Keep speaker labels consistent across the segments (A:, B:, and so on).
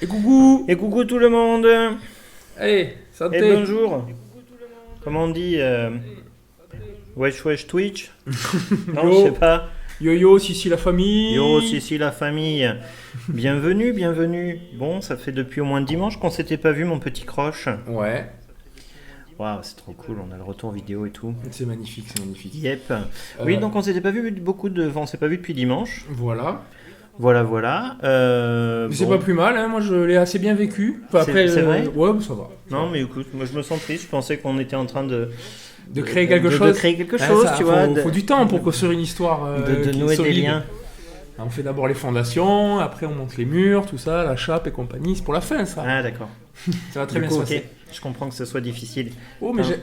A: Et coucou tout le monde.
B: Allez, santé.
A: Et bonjour. Comment on dit wesh wesh Twitch. Non,
B: Yo.
A: je sais pas.
B: Yo, si la famille.
A: Yo, si la famille. Bienvenue. Bon, ça fait depuis au moins dimanche qu'on s'était pas vu, mon petit croche.
B: Ouais,
A: Waouh, c'est trop cool, on a le retour vidéo et tout.
B: c'est magnifique.
A: Yep. Oui, donc on s'était pas vu on s'est pas vu depuis dimanche.
B: Voilà.
A: Voilà.
B: Mais c'est
A: Bon.
B: pas plus mal, hein. Moi je l'ai assez bien vécu. Enfin,
A: C'est vrai
B: ouais, bah, ça va.
A: Non, mais écoute, moi je me sens triste. Je pensais qu'on était en train de
B: Créer quelque chose.
A: De créer quelque
B: Ouais,
A: chose,
B: ça,
A: tu vois.
B: Faut du temps pour construire une histoire.
A: De
B: qui est
A: nouer des
B: solide.
A: liens.
B: On fait d'abord les fondations, après on monte les murs, tout ça, la chape et compagnie. C'est pour la fin, ça.
A: Ah, d'accord.
B: Ça va très
A: Du
B: bien
A: coup,
B: se passer.
A: ok. Je comprends que ce soit difficile.
B: Oh, mais
A: Hein.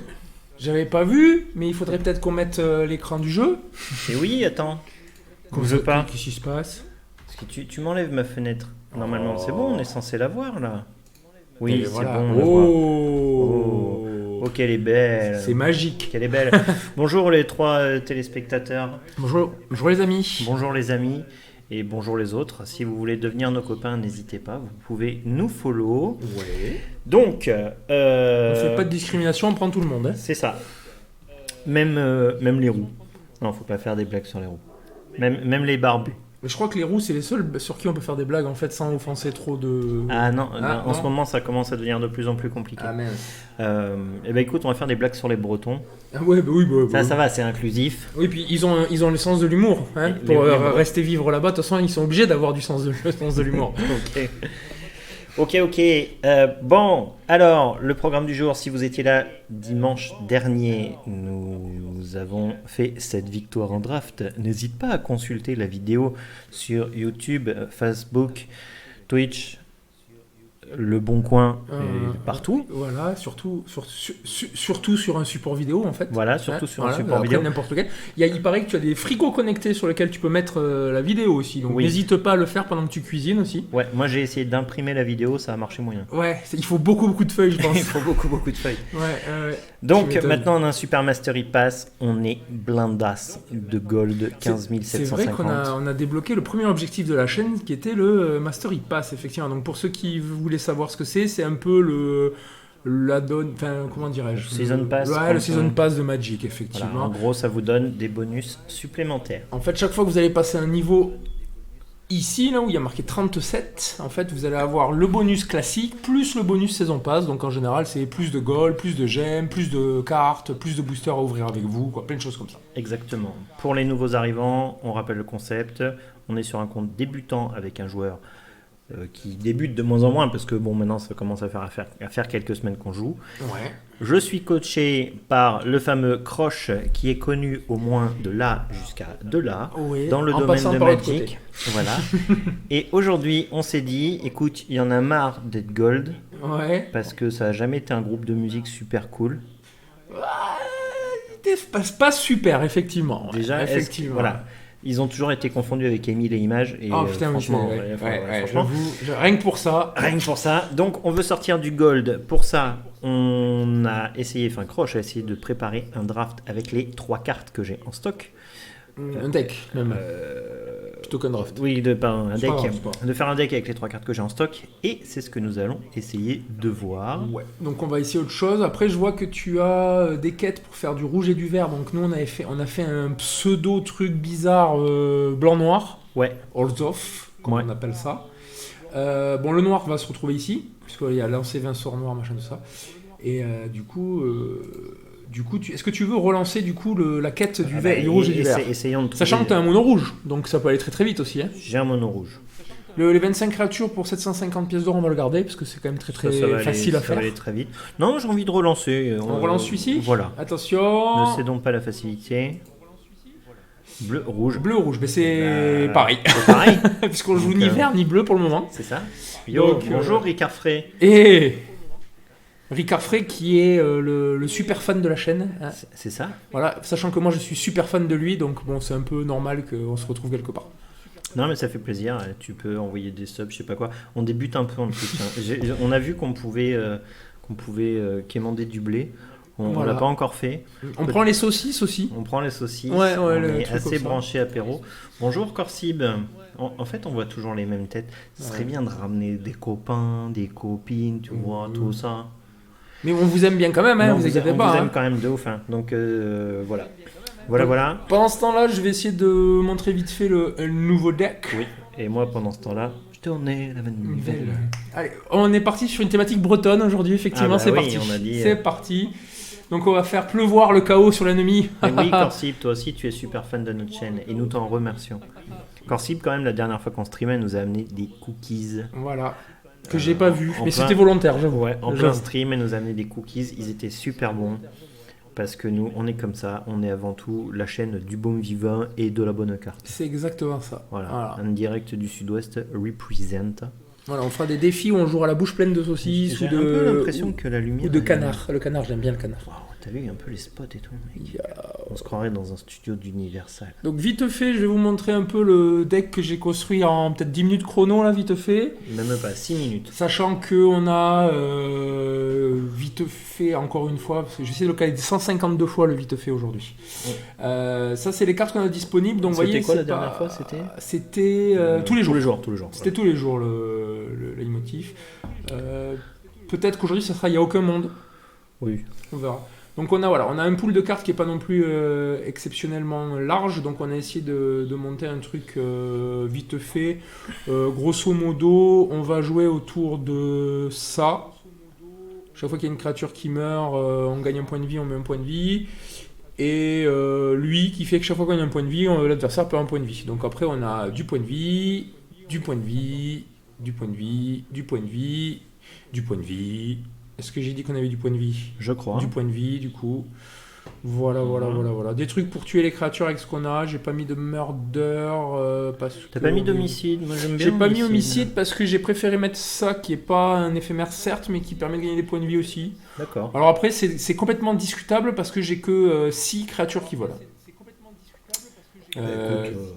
B: j'avais pas vu, mais il faudrait peut-être qu'on mette l'écran du jeu.
A: Et oui, attends.
B: Qu'on
A: Bouge pas.
B: Qu'est-ce qui se passe?
A: Parce que tu m'enlèves ma fenêtre. Normalement, c'est bon, on est censé la voir là. Oui,
B: Et
A: c'est
B: voilà.
A: bon, on la voit.
B: Oh.
A: Oh, qu'elle est belle.
B: C'est magique.
A: Qu'elle est belle. Bonjour les trois téléspectateurs.
B: Bonjour les amis.
A: Bonjour les amis. Et bonjour les autres. Si vous voulez devenir nos copains, n'hésitez pas. Vous pouvez nous follow.
B: Ouais.
A: Donc,
B: On fait pas de discrimination, on prend tout le monde. Hein.
A: c'est ça. Même les roues. Non, faut pas faire des blagues sur les roues. Même les barbus.
B: Mais je crois que les roues, c'est les seuls sur qui on peut faire des blagues en fait sans offenser trop de.
A: Ah non,
B: Ah,
A: en
B: non.
A: ce moment ça commence à devenir de plus en plus compliqué.
B: mince.
A: Eh ben écoute, on va faire des blagues sur les Bretons.
B: Ah ouais, bah oui, bah.
A: Ça va, c'est inclusif.
B: Oui, puis ils ont le sens de l'humour. Hein,
A: Les-
B: pour
A: les-
B: rester vivre là-bas, de toute façon, ils sont obligés d'avoir du sens de, le sens de l'humour.
A: Ok. Bon, alors, le programme du jour, si vous étiez là dimanche dernier, nous avons fait cette victoire en draft. N'hésite pas à consulter la vidéo sur YouTube, Facebook, Twitch, Le Bon Coin, et partout.
B: Voilà, surtout sur un support vidéo en fait.
A: Voilà, surtout sur un
B: Voilà,
A: support
B: après,
A: vidéo.
B: n'importe quel. Il paraît que tu as des frigos connectés sur lesquels tu peux mettre la vidéo aussi. Donc
A: Oui.
B: n'hésite pas à le faire pendant que tu cuisines aussi.
A: Ouais, moi j'ai essayé d'imprimer la vidéo, ça a marché moyen.
B: Ouais, il faut beaucoup de feuilles, je pense.
A: Il faut beaucoup de feuilles.
B: Ouais.
A: Donc
B: Tu m'étonnes.
A: maintenant on a un Super Mastery Pass, on est blindasse de gold 15
B: C'est
A: 750.
B: vrai qu'on a débloqué le premier objectif de la chaîne qui était le Mastery Pass, effectivement. Donc pour ceux qui voulaient savoir ce que c'est un peu comment dirais-je,
A: Season Pass,
B: Ouais,
A: comme
B: le
A: ça.
B: Season Pass de Magic,
A: Voilà,
B: effectivement.
A: en gros ça vous donne des bonus supplémentaires.
B: En fait, chaque fois que vous allez passer un niveau ici, là où il y a marqué 37, en fait, vous allez avoir le bonus classique plus le bonus Saison Pass. Donc en général, c'est plus de gold, plus de gemmes, plus de cartes, plus de boosters à ouvrir avec vous, quoi, plein de choses comme ça.
A: Exactement. Pour les nouveaux arrivants, on rappelle le concept, on est sur un compte débutant avec un joueur qui débute de moins en moins parce que bon maintenant ça commence à faire quelques semaines qu'on joue.
B: Ouais.
A: Je suis coaché par le fameux Croche qui est connu au moins de là jusqu'à de là
B: Oui,
A: dans le
B: en
A: domaine
B: passant
A: de
B: par l'autre
A: Magic.
B: côté.
A: Voilà. Et aujourd'hui on s'est dit, écoute, il y en a marre d'être gold
B: Ouais.
A: parce que ça a jamais été un groupe de musique super cool.
B: Pas super, effectivement. Ouais,
A: Déjà,
B: effectivement.
A: voilà. Ils ont toujours été confondus avec Emile et Images. Et
B: Oh putain, oui,
A: franchement, franchement,
B: rien que pour ça.
A: rien que pour ça. Donc, on veut sortir du gold. Pour ça, on a essayé, enfin, Croche a essayé de préparer un draft avec les 3 cartes que j'ai en stock.
B: Un deck, même. Plutôt qu'un draft.
A: Oui, un
B: C'est
A: deck.
B: pas grave, c'est pas grave.
A: De faire un deck avec les 3 cartes que j'ai en stock. Et c'est ce que nous allons essayer de voir.
B: Ouais. Donc on va essayer autre chose. Après, je vois que tu as des quêtes pour faire du rouge et du vert. Donc nous, on a fait un pseudo truc bizarre blanc-noir.
A: Ouais.
B: Holds off, comme
A: Ouais.
B: on appelle ça. Bon, le noir va se retrouver ici, puisqu'il y a lancé 20 sorts noirs, machin, tout ça. Et du coup, est-ce que tu veux relancer du coup la quête du, du rouge et du vert
A: Essayons de trouver...
B: Sachant que tu as un mono rouge, donc ça peut aller très très vite aussi. Hein.
A: J'ai un mono rouge.
B: Les 25 créatures pour 750 pièces d'or, on va le garder, parce que c'est quand même très
A: Ça va
B: facile
A: aller,
B: à
A: ça
B: faire.
A: va aller très vite. Non, j'ai envie de relancer.
B: On relance celui-ci.
A: Voilà.
B: Attention.
A: Ne cédons pas la facilité. Bleu, rouge.
B: Bleu, rouge, mais c'est
A: Bah,
B: pareil.
A: C'est pareil,
B: Puisqu'on joue
A: Donc,
B: ni vert ni bleu pour le moment.
A: c'est ça. Yo,
B: Donc,
A: bonjour Ricard Frey.
B: Et Ricard Frey qui est le super fan de la chaîne. Hein.
A: C'est ça.
B: Voilà, sachant que moi je suis super fan de lui, donc bon, c'est un peu normal qu'on se retrouve quelque part.
A: Non, mais ça fait plaisir. Tu peux envoyer des subs, je sais pas quoi. On débute un peu en plus. On a vu qu'on pouvait quémander du blé. On
B: Voilà.
A: l'a pas encore fait.
B: On prend les saucisses aussi.
A: On prend les saucisses.
B: Ouais,
A: on
B: le
A: est
B: truc
A: assez
B: comme ça.
A: branché apéro. Bonjour Corsib. En fait, on voit toujours les mêmes têtes. Ce serait
B: Ouais.
A: bien de ramener des copains, des copines, tu vois, tout ça.
B: Mais on vous aime bien quand même, hein,
A: Non,
B: vous inquiétez
A: on
B: pas.
A: vous
B: hein.
A: aime quand même de ouf. Hein. Donc voilà. Voilà.
B: Pendant ce temps-là, je vais essayer de montrer vite fait le nouveau deck.
A: Oui. Et moi, pendant ce temps-là, je tournais la manivelle.
B: Allez, on est parti sur une thématique bretonne aujourd'hui, effectivement,
A: Ah bah
B: c'est
A: oui,
B: parti.
A: on a dit,
B: C'est parti. Donc on va faire pleuvoir le chaos sur l'ennemi.
A: Mais oui, Corsib, toi aussi, tu es super fan de notre chaîne et nous t'en remercions. Corsib, quand même, la dernière fois qu'on streamait, nous a amené des cookies.
B: Voilà. Que j'ai pas vu,
A: en
B: mais
A: plein-
B: c'était volontaire, j'avoue.
A: Ouais, en plein
B: J'avoue.
A: stream, elle nous a amené des cookies. Ils étaient super bons. Parce que nous, on est comme ça. On est avant tout la chaîne du bon vivant et de la bonne carte.
B: C'est exactement ça.
A: Voilà. Un direct du sud-ouest represent.
B: Voilà, on fera des défis où on jouera la bouche pleine de saucisses
A: J'ai
B: ou
A: un peu
B: de,
A: l'impression que la lumière.
B: ou de canard. Le canard, j'aime bien le canard.
A: Waouh, t'as vu un peu les spots et tout, mec.
B: Il y a-
A: On se croirait dans un studio d'Universal.
B: Donc vite fait, je vais vous montrer un peu le deck que j'ai construit en peut-être 10 minutes chrono, là, vite fait.
A: Même pas 6 minutes.
B: Sachant qu'on a vite fait, encore une fois, parce que j'essaie de le caler 152 fois le vite fait aujourd'hui.
A: Ouais.
B: Ça, c'est les cartes qu'on a disponibles. Donc, vous
A: C'était
B: voyez,
A: quoi la
B: c'est
A: dernière
B: pas-
A: fois, c'était
B: C'était tous les jours.
A: Tous les jours.
B: C'était tous les jours le leitmotiv. Peut-être qu'aujourd'hui, ça sera il n'y a aucun monde.
A: Oui.
B: On verra. Donc on a un pool de cartes qui est pas non plus exceptionnellement large, donc on a essayé de monter un truc vite fait. Grosso modo, on va jouer autour de ça. Chaque fois qu'il y a une créature qui meurt, on gagne un point de vie, on met un point de vie. Et lui qui fait que chaque fois qu'on a un point de vie, l'adversaire perd un point de vie. Donc après on a du point de vie, du point de vie, du point de vie, du point de vie, du point de vie. Est-ce que j'ai dit qu'on avait du point de vie ?
A: Je crois.
B: Du point de vie, du coup. Voilà. Des trucs pour tuer les créatures avec ce qu'on a. J'ai pas mis de murder parce que...
A: T'as pas mis d'homicide? Moi j'aime bien.
B: J'ai pas mis homicide parce que j'ai préféré mettre ça qui est pas un éphémère certes, mais qui permet de gagner des points de vie aussi.
A: D'accord.
B: Alors après, c'est complètement discutable parce que j'ai que 6 créatures qui volent.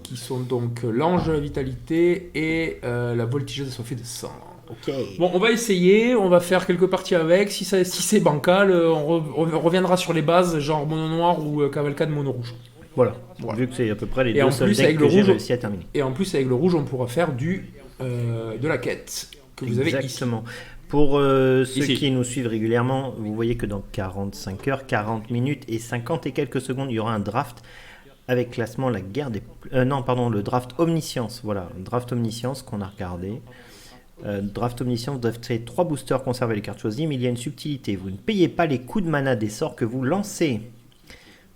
B: Qui sont donc l'ange de la vitalité et la voltigeuse assoiffée de sang.
A: Ok.
B: Bon, on va essayer, on va faire quelques parties avec. Si c'est bancal, on reviendra sur les bases, genre mono noir ou cavalcade mono rouge.
A: Voilà.
B: Voilà.
A: Vu que c'est à peu près les
B: Et en
A: deux seuls
B: plus,
A: decks
B: avec
A: que
B: le
A: j'ai
B: rouge-
A: réussi à terminer.
B: Et en plus, avec le rouge, on pourra faire de la quête que vous avez ici.
A: Exactement. Pour ceux
B: Ici.
A: qui nous suivent régulièrement, vous voyez que dans 45 heures, 40 minutes et 50 et quelques secondes, il y aura un draft avec classement la guerre des... le draft Omniscience. Voilà, un draft Omniscience qu'on a regardé. Draft Omniscience, vous draftez 3 boosters, conservez les cartes choisies, mais il y a une subtilité. Vous ne payez pas les coups de mana des sorts que vous lancez.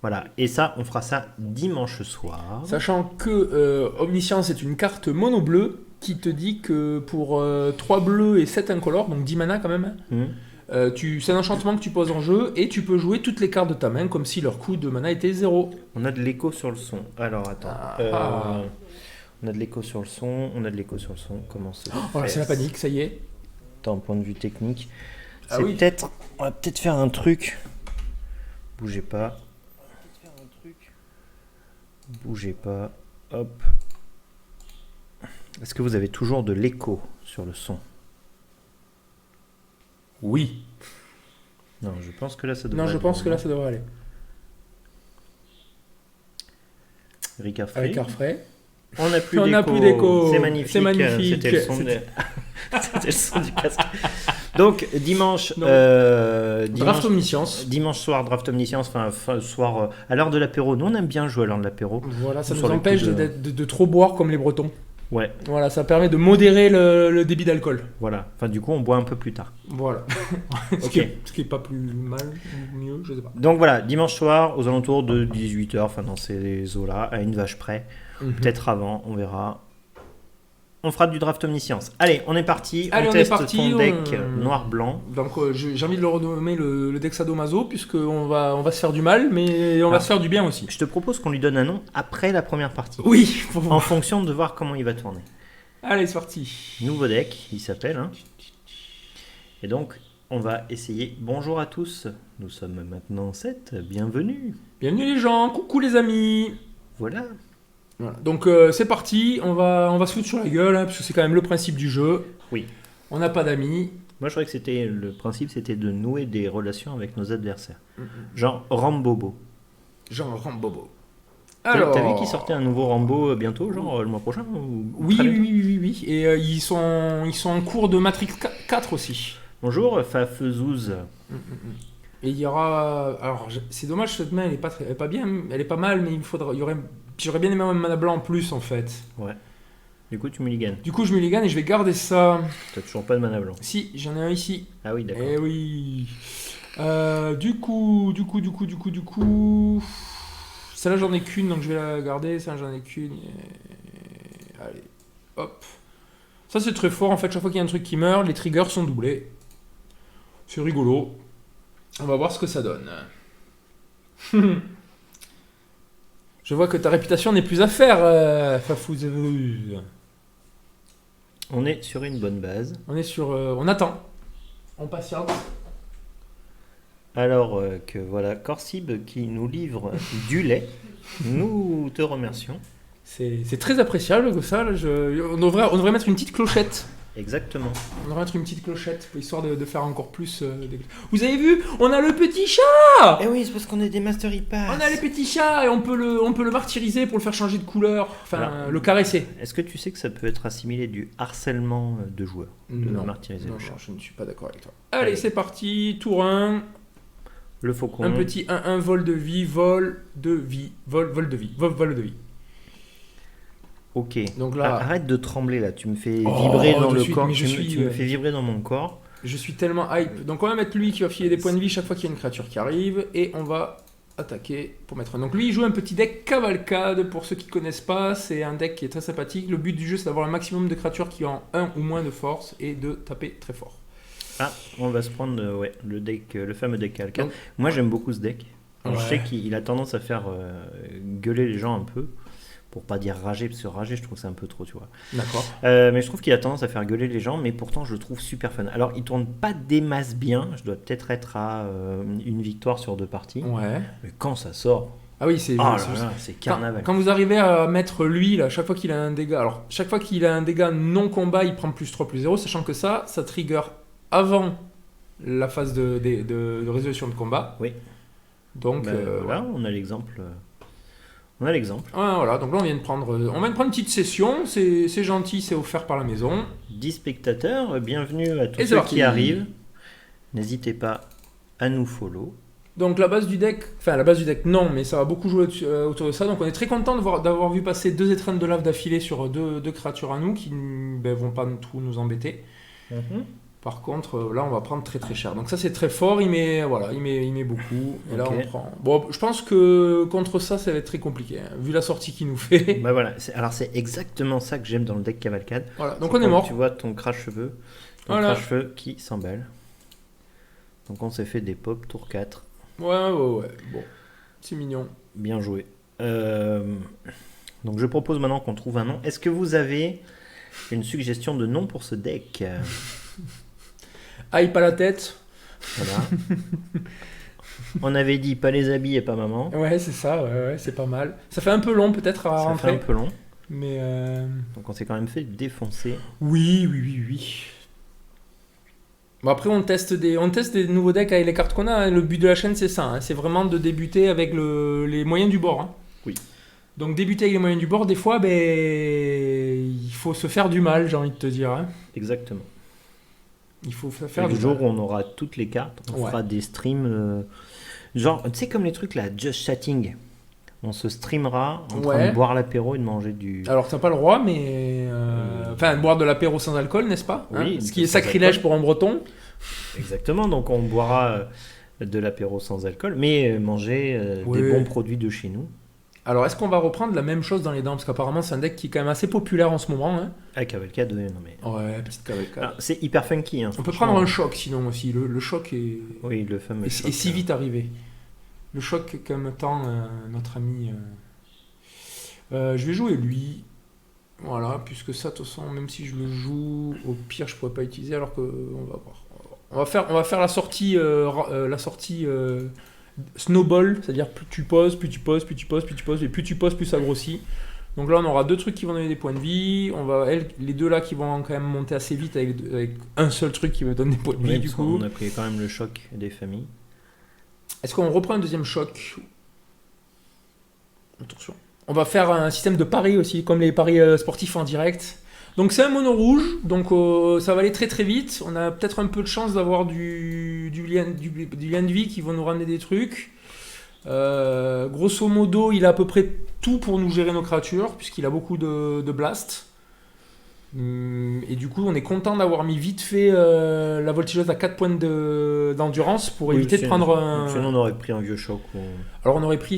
A: Voilà, et ça, on fera ça dimanche soir.
B: Sachant que Omniscience est une carte mono bleue qui te dit que pour 3 bleus et 7 incolores, donc 10 mana quand même, c'est un enchantement que tu poses en jeu et tu peux jouer toutes les cartes de ta main comme si leur coût de mana était 0.
A: On a de l'écho sur le son. Alors, attends. On a de l'écho sur le son. Comment ça
B: Voilà, c'est la panique, ça y est.
A: D'un point de vue technique.
B: Ah
A: C'est
B: oui.
A: on va peut-être faire un truc. Bougez pas. Hop. Est-ce que vous avez toujours de l'écho sur le son?
B: Oui.
A: Non, je pense que là ça devrait
B: Non, je
A: aller.
B: pense que là, ça devrait aller.
A: Ricard Frey.
B: Avec Arfray.
A: On n'a plus
B: On
A: d'écho.
B: n'a plus d'écho.
A: C'est magnifique.
B: C'est magnifique.
A: C'était le son, C'était le son du casque. Donc dimanche,
B: Donc,
A: dimanche,
B: Draft Omniscience.
A: dimanche soir, draft Omniscience, enfin soir à l'heure de l'apéro. Nous on aime bien jouer à l'heure de l'apéro.
B: Voilà, ça
A: Sur
B: nous
A: les
B: empêche
A: coups
B: de trop boire comme les Bretons.
A: Ouais,
B: Voilà, ça permet de modérer le débit d'alcool.
A: voilà. Enfin du coup on boit un peu plus tard.
B: Voilà. Ce qui est pas plus mal ou mieux, je sais pas.
A: Donc voilà, dimanche soir aux alentours de 18h, enfin dans ces eaux-là, à une vache près. Peut-être avant, on verra. On fera du draft Omniscience. Allez, on est parti.
B: Allez,
A: on
B: on est
A: teste
B: parti,
A: ton deck
B: on-
A: noir-blanc.
B: Donc j'ai envie de le renommer le deck Sadomaso, puisqu'on va se faire du mal, mais on va
A: Ah.
B: se faire du bien aussi.
A: Je te propose qu'on lui donne un nom après la première partie.
B: Oui,
A: En fonction de voir comment il va tourner.
B: Allez, c'est parti.
A: Nouveau deck, il s'appelle. Hein. Et donc, on va essayer. Bonjour à tous. Nous sommes maintenant 7. Bienvenue.
B: Bienvenue les gens, coucou les amis.
A: Voilà.
B: Voilà. Donc c'est parti, on va se foutre sur la gueule, hein, parce que c'est quand même le principe du jeu.
A: Oui.
B: On n'a pas d'amis.
A: Moi, je croyais que le principe, c'était de nouer des relations avec nos adversaires. Genre Rambobo.
B: Genre Rambobo.
A: T'as vu qu'il sortait un nouveau Rambo bientôt, genre le mois prochain ou
B: Oui,
A: très bientôt
B: oui. Et ils sont en cours de Matrix 4 aussi.
A: Bonjour, Fafezouz.
B: Et il y aura... Alors, c'est dommage, cette main, elle est pas bien, elle est pas mal, mais j'aurais bien aimé un mana blanc en plus, en fait.
A: Ouais. Du coup, tu mulliganes.
B: Du coup, je mulligane et je vais garder ça.
A: T'as toujours pas de mana blanc.
B: Si, j'en ai un ici.
A: Ah oui, d'accord.
B: Eh oui. Du coup... Celle-là, j'en ai qu'une, donc je vais la garder. Celle-là, j'en ai qu'une. Allez, hop. Ça, c'est très fort. En fait, chaque fois qu'il y a un truc qui meurt, les triggers sont doublés. C'est rigolo. On va voir ce que ça donne. Je vois que ta réputation n'est plus à faire, Fafouz.
A: On est sur une bonne base.
B: On attend. On patiente.
A: Alors que voilà Corsib qui nous livre du lait, nous te remercions.
B: C'est très appréciable que ça. Là, on devrait mettre une petite clochette.
A: Exactement.
B: On devrait mettre une petite clochette, histoire de faire encore plus... Vous avez vu? On a le petit chat!
A: Eh oui, c'est parce qu'on est des Master Pass.
B: On a le petit chat et on peut le martyriser pour le faire changer de couleur. Enfin,
A: Alors,
B: le caresser.
A: Est-ce que tu sais que ça peut être assimilé du harcèlement de joueurs? De martyriser le chat.
B: Je ne suis pas d'accord avec toi. Allez, c'est parti. Tour 1.
A: Le faucon.
B: Un petit 1-1 vol de vie, vol de vie. Vol de vie. Vol de vie.
A: Ok.
B: Donc là...
A: Arrête de trembler là, tu me fais vibrer dans le corps. Tu me fais vibrer dans mon corps.
B: Je suis tellement hype. Donc on va mettre lui qui va filer des points de vie chaque fois qu'il y a une créature qui arrive. Et on va attaquer pour mettre... Donc lui il joue un petit deck cavalcade. Pour ceux qui ne connaissent pas, c'est un deck qui est très sympathique. Le but du jeu c'est d'avoir un maximum de créatures qui ont 1 ou moins de force et de taper très fort.
A: Ah, on va se prendre le deck, le fameux deck cavalcade. Moi j'aime beaucoup ce deck. Alors, je sais qu'il a tendance à faire gueuler les gens un peu. Pour pas dire rager, parce que rager, je trouve que c'est un peu trop, tu vois.
B: D'accord.
A: Mais je trouve qu'il a tendance à faire gueuler les gens, mais pourtant, je le trouve super fun. Alors, il tourne pas des masses bien. Je dois peut-être être à une victoire sur 2 parties.
B: Ouais.
A: Mais quand ça sort...
B: Ah oui, c'est
A: carnaval.
B: Quand vous arrivez à mettre lui, là, chaque fois qu'il a un dégât... Alors, chaque fois qu'il a un dégât non-combat, il prend plus 3, plus 0, sachant que ça trigger avant la phase de résolution de combat.
A: Oui.
B: Donc,
A: voilà, on a l'exemple... On a l'exemple.
B: Ah, voilà, donc là on vient de prendre une petite session, c'est gentil, c'est offert par la maison.
A: 10 spectateurs, bienvenue à tous ceux qui arrivent. N'hésitez pas à nous follow.
B: Donc la base du deck non, mais ça va beaucoup jouer autour de ça. Donc on est très content d'avoir vu passer 2 étreintes de lave d'affilée sur deux créatures à nous qui vont pas trop nous embêter. Par contre, là, on va prendre très très cher. Donc ça, c'est très fort. Il met beaucoup. Et là, on prend... Bon, je pense que contre ça, ça va être très compliqué. Hein, vu la sortie qu'il nous fait.
A: Bah voilà. Alors, c'est exactement ça que j'aime dans le deck cavalcade.
B: Voilà. Donc on est mort.
A: Tu vois ton crache-cheveux. Crache-cheveux qui s'emballe. Donc on s'est fait des pop tour 4.
B: Ouais. Bon. C'est mignon.
A: Bien joué. Donc je propose maintenant qu'on trouve un nom. Est-ce que vous avez une suggestion de nom pour ce deck?
B: Hype à la tête.
A: Voilà. On avait dit pas les habits et pas maman.
B: Ouais, c'est ça, ouais, c'est pas mal. Ça fait un peu long peut-être à rentrer.
A: Ça fait un peu long.
B: Mais
A: donc on s'est quand même fait défoncer.
B: Oui. Bon, après on teste des nouveaux decks avec les cartes qu'on a. Hein. Le but de la chaîne c'est ça, hein. C'est vraiment de débuter avec les moyens du bord. Hein.
A: Oui.
B: Donc débuter avec les moyens du bord, des fois, il faut se faire du mal, j'ai envie de te dire. Hein.
A: Exactement.
B: Il faut faire
A: du jour où on aura toutes les cartes, on fera des streams, genre, tu sais comme les trucs là, Just Chatting. On se streamera en train de boire l'apéro et de manger du...
B: Alors t'as pas le droit, mais... Enfin, boire de l'apéro sans alcool, n'est-ce pas?
A: Oui.
B: Hein, ce qui est sacrilège pour un breton.
A: Exactement, donc on boira de l'apéro sans alcool, mais manger des bons produits de chez nous.
B: Alors, est-ce qu'on va reprendre la même chose dans les dents? Parce qu'apparemment, c'est un deck qui est quand même assez populaire en ce moment. Hein.
A: Ah, cavalcade, non mais...
B: Ouais, petite cavalcade.
A: Alors, c'est hyper funky. Hein,
B: on peut prendre un choc, sinon, aussi. Le choc est...
A: Oui, le fameux choc.
B: Et si vite arrivé. Le choc, comme temps, notre ami... je vais jouer lui. Voilà, puisque ça, de toute façon, même si je le joue, au pire, je pourrais pas utiliser, alors que... On va voir. On va faire la sortie... Snowball, c'est-à-dire plus tu poses, et plus tu poses, plus ça grossit. Donc là, on aura 2 trucs qui vont donner des points de vie. Les 2 là qui vont quand même monter assez vite avec un seul truc qui me donne des points de vie,
A: Oui,
B: du
A: parce
B: coup.
A: qu'on a pris quand même le choc des familles.
B: Est-ce qu'on reprend un deuxième choc? Attention. On va faire un système de paris aussi, comme les paris sportifs en direct. Donc c'est un mono rouge, donc ça va aller très très vite. On a peut-être un peu de chance d'avoir du lien de vie qui vont nous ramener des trucs. Grosso modo, il a à peu près tout pour nous gérer nos créatures, puisqu'il a beaucoup de blast. Et du coup, on est content d'avoir mis vite fait la voltigeuse à 4 points d'endurance pour éviter de prendre un...
A: Sinon, on aurait pris un vieux choc. Ou...
B: Alors, on aurait pris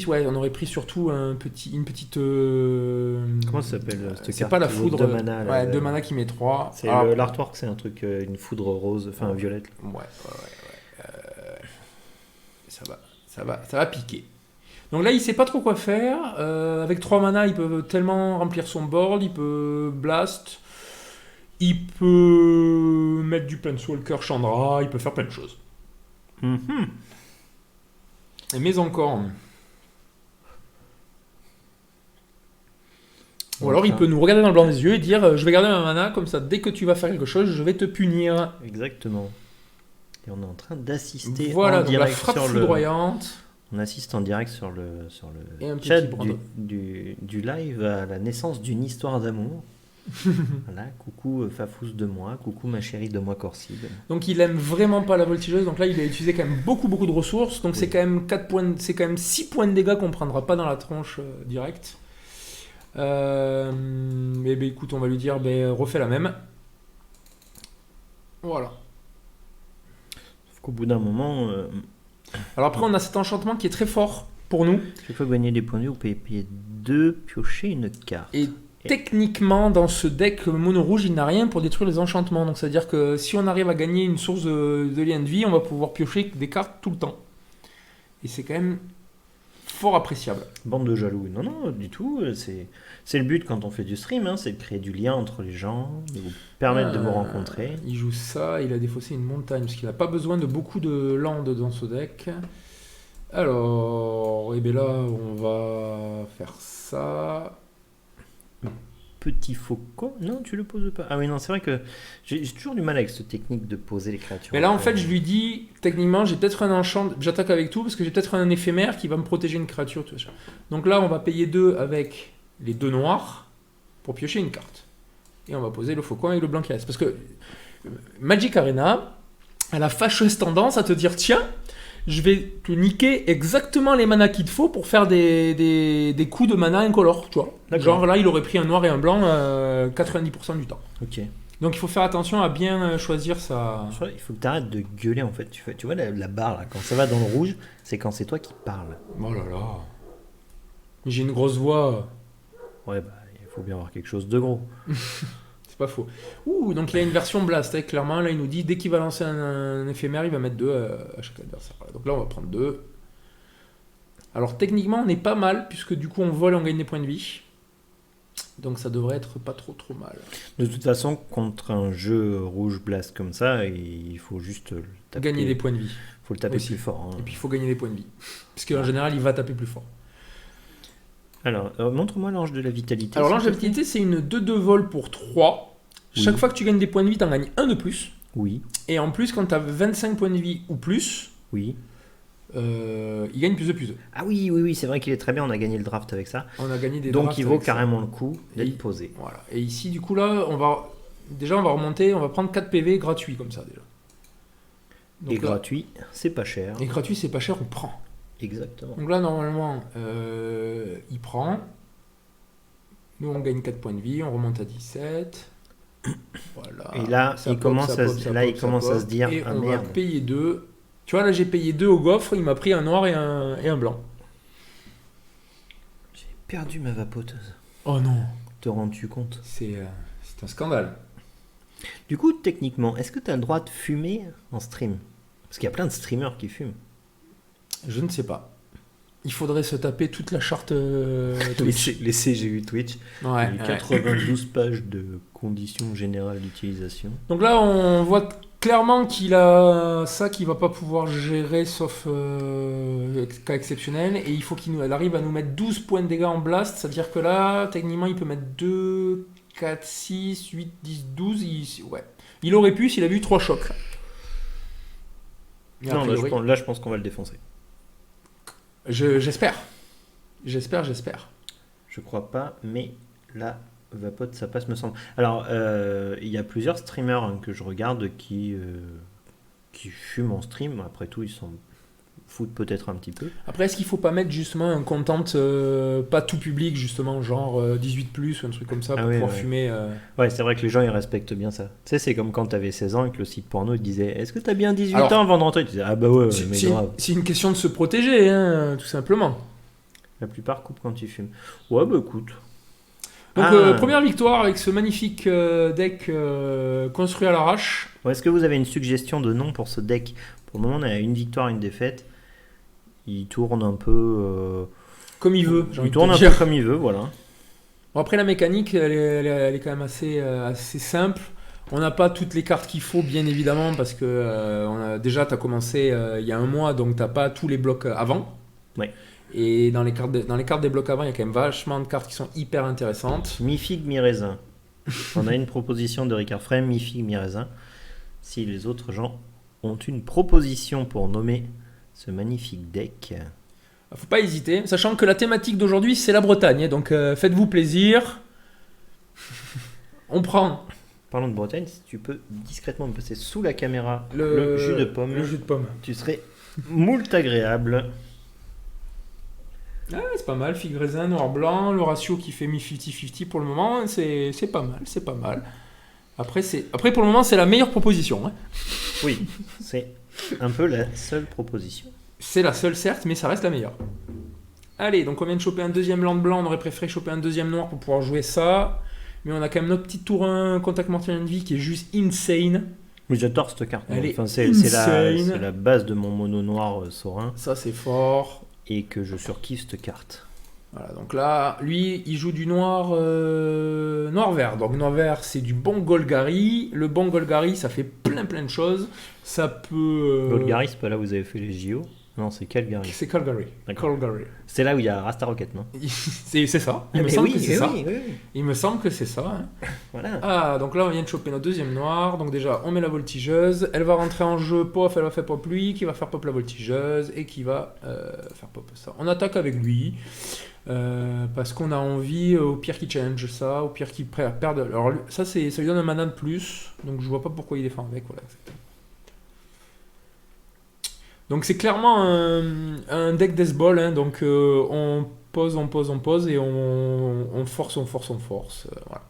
B: surtout une petite...
A: Comment ça s'appelle cette
B: C'est
A: carte
B: pas la
A: qui vaut
B: foudre.
A: 2 mana. Là,
B: Ouais, 2 mana qui met 3.
A: C'est l'artwork, c'est un truc, une foudre rose, enfin violette. Là.
B: Ouais. Ça va piquer. Donc là, il sait pas trop quoi faire. Avec 3 mana, il peut tellement remplir son board, il peut blast, il peut mettre du Planeswalker Chandra, il peut faire plein de choses. Mais encore. Ou alors il peut nous regarder dans le blanc des yeux et dire je vais garder ma mana, comme ça dès que tu vas faire quelque chose, je vais te punir.
A: Exactement. Et on est en train d'assister
B: voilà,
A: en
B: donc
A: direct
B: la frappe
A: sur
B: foudroyante.
A: On assiste en direct sur le
B: Et un
A: chat
B: petit
A: du live à la naissance d'une histoire d'amour. Voilà, coucou Fafous de moi, coucou ma chérie de moi Corside.
B: Donc il aime vraiment pas la voltigeuse, donc là il a utilisé quand même beaucoup de ressources, donc c'est quand même 4 points, c'est quand même 6 points de dégâts qu'on prendra pas dans la tronche directe. Mais écoute, on va lui dire refais la même. Voilà.
A: Sauf qu'au bout d'un moment,
B: alors après on a cet enchantement qui est très fort pour nous.
A: chaque fois que vous gagnez des points de vie, vous pouvez payer 2, piocher une carte.
B: Et techniquement, dans ce deck mono rouge, il n'a rien pour détruire les enchantements. Donc, c'est-à-dire que si on arrive à gagner une source de lien de vie, on va pouvoir piocher des cartes tout le temps. Et c'est quand même fort appréciable.
A: Bande de jaloux. Non, du tout. C'est le but quand on fait du stream, hein, c'est de créer du lien entre les gens, de vous permettre de vous rencontrer.
B: Il joue ça, il a défaussé une montagne, parce qu'il n'a pas besoin de beaucoup de land dans ce deck. Alors, et bien là, on va faire ça...
A: Petit faucon. Non, tu le poses pas. Ah oui, non, c'est vrai que j'ai toujours du mal avec cette technique de poser les créatures.
B: Mais là, en fait, je lui dis, techniquement, j'ai peut-être un enchant, j'attaque avec tout, parce que j'ai peut-être un éphémère qui va me protéger une créature. Tout ça. Donc là, on va payer 2 avec les 2 noirs pour piocher une carte. Et on va poser le faucon et le blanc qui reste. Parce que Magic Arena a la fâcheuse tendance à te dire, tiens, je vais te niquer exactement les manas qu'il te faut pour faire des coups de mana incolores, tu vois. Genre là, il aurait pris un noir et un blanc 90% du temps.
A: Ok.
B: Donc il faut faire attention à bien choisir sa...
A: Il faut que tu arrêtes de gueuler en fait. Tu vois la barre là, quand ça va dans le rouge, c'est quand c'est toi qui parles.
B: Oh là là. J'ai une grosse voix.
A: Ouais, bah il faut bien avoir quelque chose de gros.
B: C'est pas faux. Ouh, donc il y a une version blast, hein, clairement. Là, il nous dit dès qu'il va lancer un éphémère, il va mettre 2 à chaque adversaire. Voilà, donc là, on va prendre 2. Alors techniquement, on est pas mal, puisque du coup, on vole et on gagne des points de vie. Donc ça devrait être pas trop mal.
A: De toute façon, contre un jeu rouge blast comme ça, il faut juste le taper.
B: Gagner des points de vie.
A: Il faut le taper plus fort. Hein.
B: Et puis il faut gagner des points de vie. Parce qu'en général, il va taper plus fort.
A: Alors, montre-moi l'ange de la vitalité.
B: Alors l'ange de la vitalité, c'est une 2-2 vol pour 3.
A: Oui.
B: Chaque fois que tu gagnes des points de vie, tu en gagnes un de plus.
A: Oui.
B: Et en plus, quand tu as 25 points de vie ou plus,
A: oui.
B: Il gagne plus de plus 2.
A: Ah oui, c'est vrai qu'il est très bien, on a gagné le draft avec ça.
B: On a gagné des
A: Donc
B: drafts
A: il vaut
B: avec
A: carrément
B: ça.
A: le coup d'être posé.
B: Voilà. Et ici, du coup, là, on va remonter, on va prendre 4 PV gratuits comme ça déjà. Donc,
A: et
B: là,
A: gratuit, c'est pas cher.
B: Et gratuit, c'est pas cher, on prend.
A: Exactement.
B: Donc là, normalement, il prend. Nous, on gagne 4 points de vie, on remonte à 17. Voilà.
A: Et là, il commence à se dire,
B: et
A: ah
B: on
A: merde.
B: va payer 2. Tu vois, là, j'ai payé 2 au gaufre, il m'a pris un noir et un blanc.
A: J'ai perdu ma vapoteuse.
B: Oh non.
A: Te rends-tu compte?
B: C'est un scandale.
A: Du coup, techniquement, est-ce que tu as le droit de fumer en stream? Parce qu'il y a plein de streamers qui fument.
B: Je ne sais pas. Il faudrait se taper toute la charte
A: Les,
B: Twitch.
A: les CGU Twitch.
B: Ouais,
A: Il y a
B: ouais.
A: 92 pages de conditions générales d'utilisation.
B: Donc là, on voit clairement qu'il a ça qu'il va pas pouvoir gérer sauf cas exceptionnel. Et il faut elle arrive à nous mettre 12 points de dégâts en blast. C'est-à-dire que là, techniquement, il peut mettre 2, 4, 6, 8, 10, 12. Ouais. Il aurait pu s'il avait eu 3 chocs. Mais a
A: Non,
B: priori,
A: là, je pense qu'on va le défoncer.
B: j'espère. J'espère.
A: Je crois pas, mais là, Vapote, ça passe, me semble. Alors, il y a plusieurs streamers que je regarde qui fument en stream. Après tout, ils s'en foutent peut-être un petit peu.
B: Après, est-ce qu'il faut pas mettre justement un content pas tout public, justement, genre 18+, ou un truc comme ça, pour pouvoir fumer
A: Ouais, c'est vrai que les gens, ils respectent bien ça. Tu sais, c'est comme quand t'avais 16 ans et que le site porno, il te disait « Est-ce que t'as bien 18
B: Alors,
A: ans avant de rentrer ?» Tu disais « Ah bah ouais, mais grave. »
B: C'est une question de se protéger, hein, tout simplement.
A: La plupart coupent quand tu fumes. Ouais, bah écoute.
B: Donc, première victoire avec ce magnifique deck construit à l'arrache.
A: Ouais, est-ce que vous avez une suggestion de nom pour ce deck? Pour le moment, on a une victoire, une défaite. Il tourne un peu...
B: Comme il veut,
A: il tourne un peu comme il veut, voilà.
B: Bon, après, la mécanique, elle est quand même assez simple. On n'a pas toutes les cartes qu'il faut, bien évidemment, parce que déjà, tu as commencé il y a un mois, donc tu n'as pas tous les blocs avant.
A: Ouais.
B: Et dans les cartes des blocs avant, il y a quand même vachement de cartes qui sont hyper intéressantes.
A: Mi-figue, mi-raisin. On a une proposition de Ricard Frame, mi-figue, mi-raisin. Si les autres gens ont une proposition pour nommer ce magnifique deck...
B: Faut pas hésiter, sachant que la thématique d'aujourd'hui, c'est la Bretagne. Donc faites-vous plaisir. On prend...
A: Parlons de Bretagne, si tu peux discrètement me passer sous la caméra le jus de pomme.
B: Le jus de pomme.
A: Tu serais moult agréable.
B: Ah, c'est pas mal, figue raisin, noir blanc, le ratio qui fait mi-50-50 pour le moment, c'est pas mal. Après, pour le moment, c'est la meilleure proposition. Hein.
A: Oui, c'est un peu la seule proposition.
B: C'est la seule, certes, mais ça reste la meilleure. Allez, donc on vient de choper un deuxième land blanc, on aurait préféré choper un deuxième noir pour pouvoir jouer ça. Mais on a quand même notre petit tour 1 contact mortel envie qui est juste insane.
A: Oui, j'adore cette carte.
B: Elle est
A: c'est la base de mon mono noir Sorin.
B: Ça, c'est fort.
A: Et que je surkiffe cette carte.
B: Voilà, donc là, lui, il joue du noir noir-vert. Donc noir-vert, c'est du bon Golgari. Le bon Golgari, ça fait plein de choses. Ça peut...
A: Golgari, c'est pas là où vous avez fait les JO? Non, c'est Calgary.
B: C'est Calgary.
A: Calgary. C'est là où il y a Rasta Rocket, non?
B: c'est ça. Il me semble que c'est ça.
A: Oui.
B: Il me semble que c'est ça. Hein.
A: Voilà.
B: Ah, donc là, on vient de choper notre deuxième noir. Donc déjà, on met la voltigeuse. Elle va rentrer en jeu, pof, elle va faire pop lui, qui va faire pop la voltigeuse, et qui va faire pop ça. On attaque avec lui, parce qu'on a envie, au pire qu'il challenge ça, au pire qu'il perde... Alors ça lui donne un mana de plus, donc je vois pas pourquoi il défend avec, voilà, exactement. Donc c'est clairement un deck Deathball, hein, donc on pose et on force. Voilà.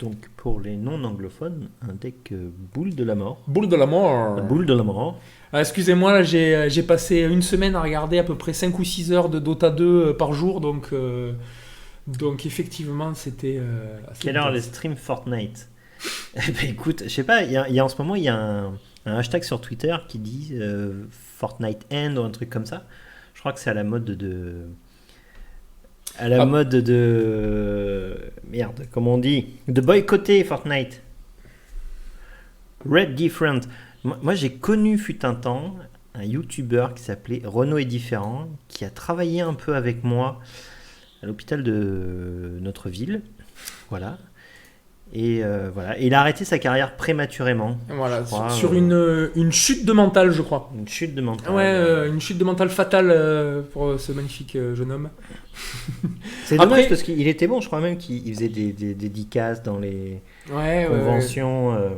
A: Donc pour les non-anglophones, un deck boule de la mort.
B: Boule de la mort.
A: Boule de la mort.
B: Ah, excusez-moi, là j'ai passé une semaine à regarder à peu près 5 ou 6 heures de Dota 2 par jour, donc effectivement c'était...
A: Quelle heure les streams Fortnite? Eh ben écoute, je sais pas, il y a en ce moment il y a un hashtag sur Twitter qui dit Fortnite End ou un truc comme ça. Je crois que c'est à la mode de... Merde, comment on dit? De boycotter Fortnite. Red Different. Moi j'ai connu fut un temps un YouTuber qui s'appelait Renaud est différent, qui a travaillé un peu avec moi à l'hôpital de notre ville. Voilà. Et voilà. Et il a arrêté sa carrière prématurément.
B: Voilà,
A: crois,
B: sur une chute de mental, je crois.
A: Une chute de mental.
B: Ouais, une chute de mental fatale pour ce magnifique jeune homme.
A: C'est dommage parce qu'il était bon, je crois même qu'il faisait des dédicaces dans les conventions.
B: Ouais.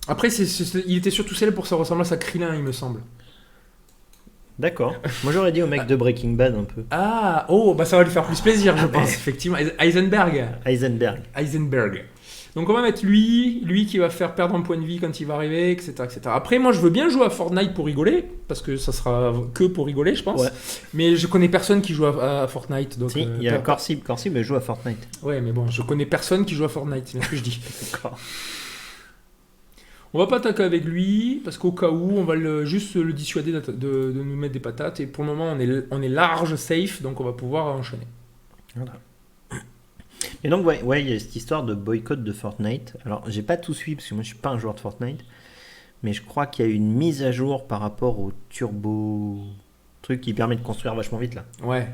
B: Après, il était surtout célèbre pour sa ressemblance à Krillin, il me semble.
A: D'accord. Moi j'aurais dit au mec de Breaking Bad un peu.
B: Ah, bah ça va lui faire plus plaisir, je pense, effectivement. Heisenberg. Donc on va mettre lui qui va faire perdre un point de vie quand il va arriver, etc. Après, moi je veux bien jouer à Fortnite pour rigoler, parce que ça sera que pour rigoler, je pense. Ouais. Mais je connais personne qui joue à Fortnite. Donc,
A: si, il y a Corsi mais joue à Fortnite.
B: Ouais, mais bon, je connais personne qui joue à Fortnite, c'est bien ce que je dis.
A: D'accord.
B: On va pas attaquer avec lui, parce qu'au cas où, on va juste le dissuader de nous mettre des patates. Et pour le moment, on est large, safe, donc on va pouvoir enchaîner.
A: Voilà. Et donc, ouais, il y a cette histoire de boycott de Fortnite. Alors, j'ai pas tout suivi, parce que moi, je suis pas un joueur de Fortnite. Mais je crois qu'il y a eu une mise à jour par rapport au turbo truc qui permet de construire vachement vite, là.
B: Ouais,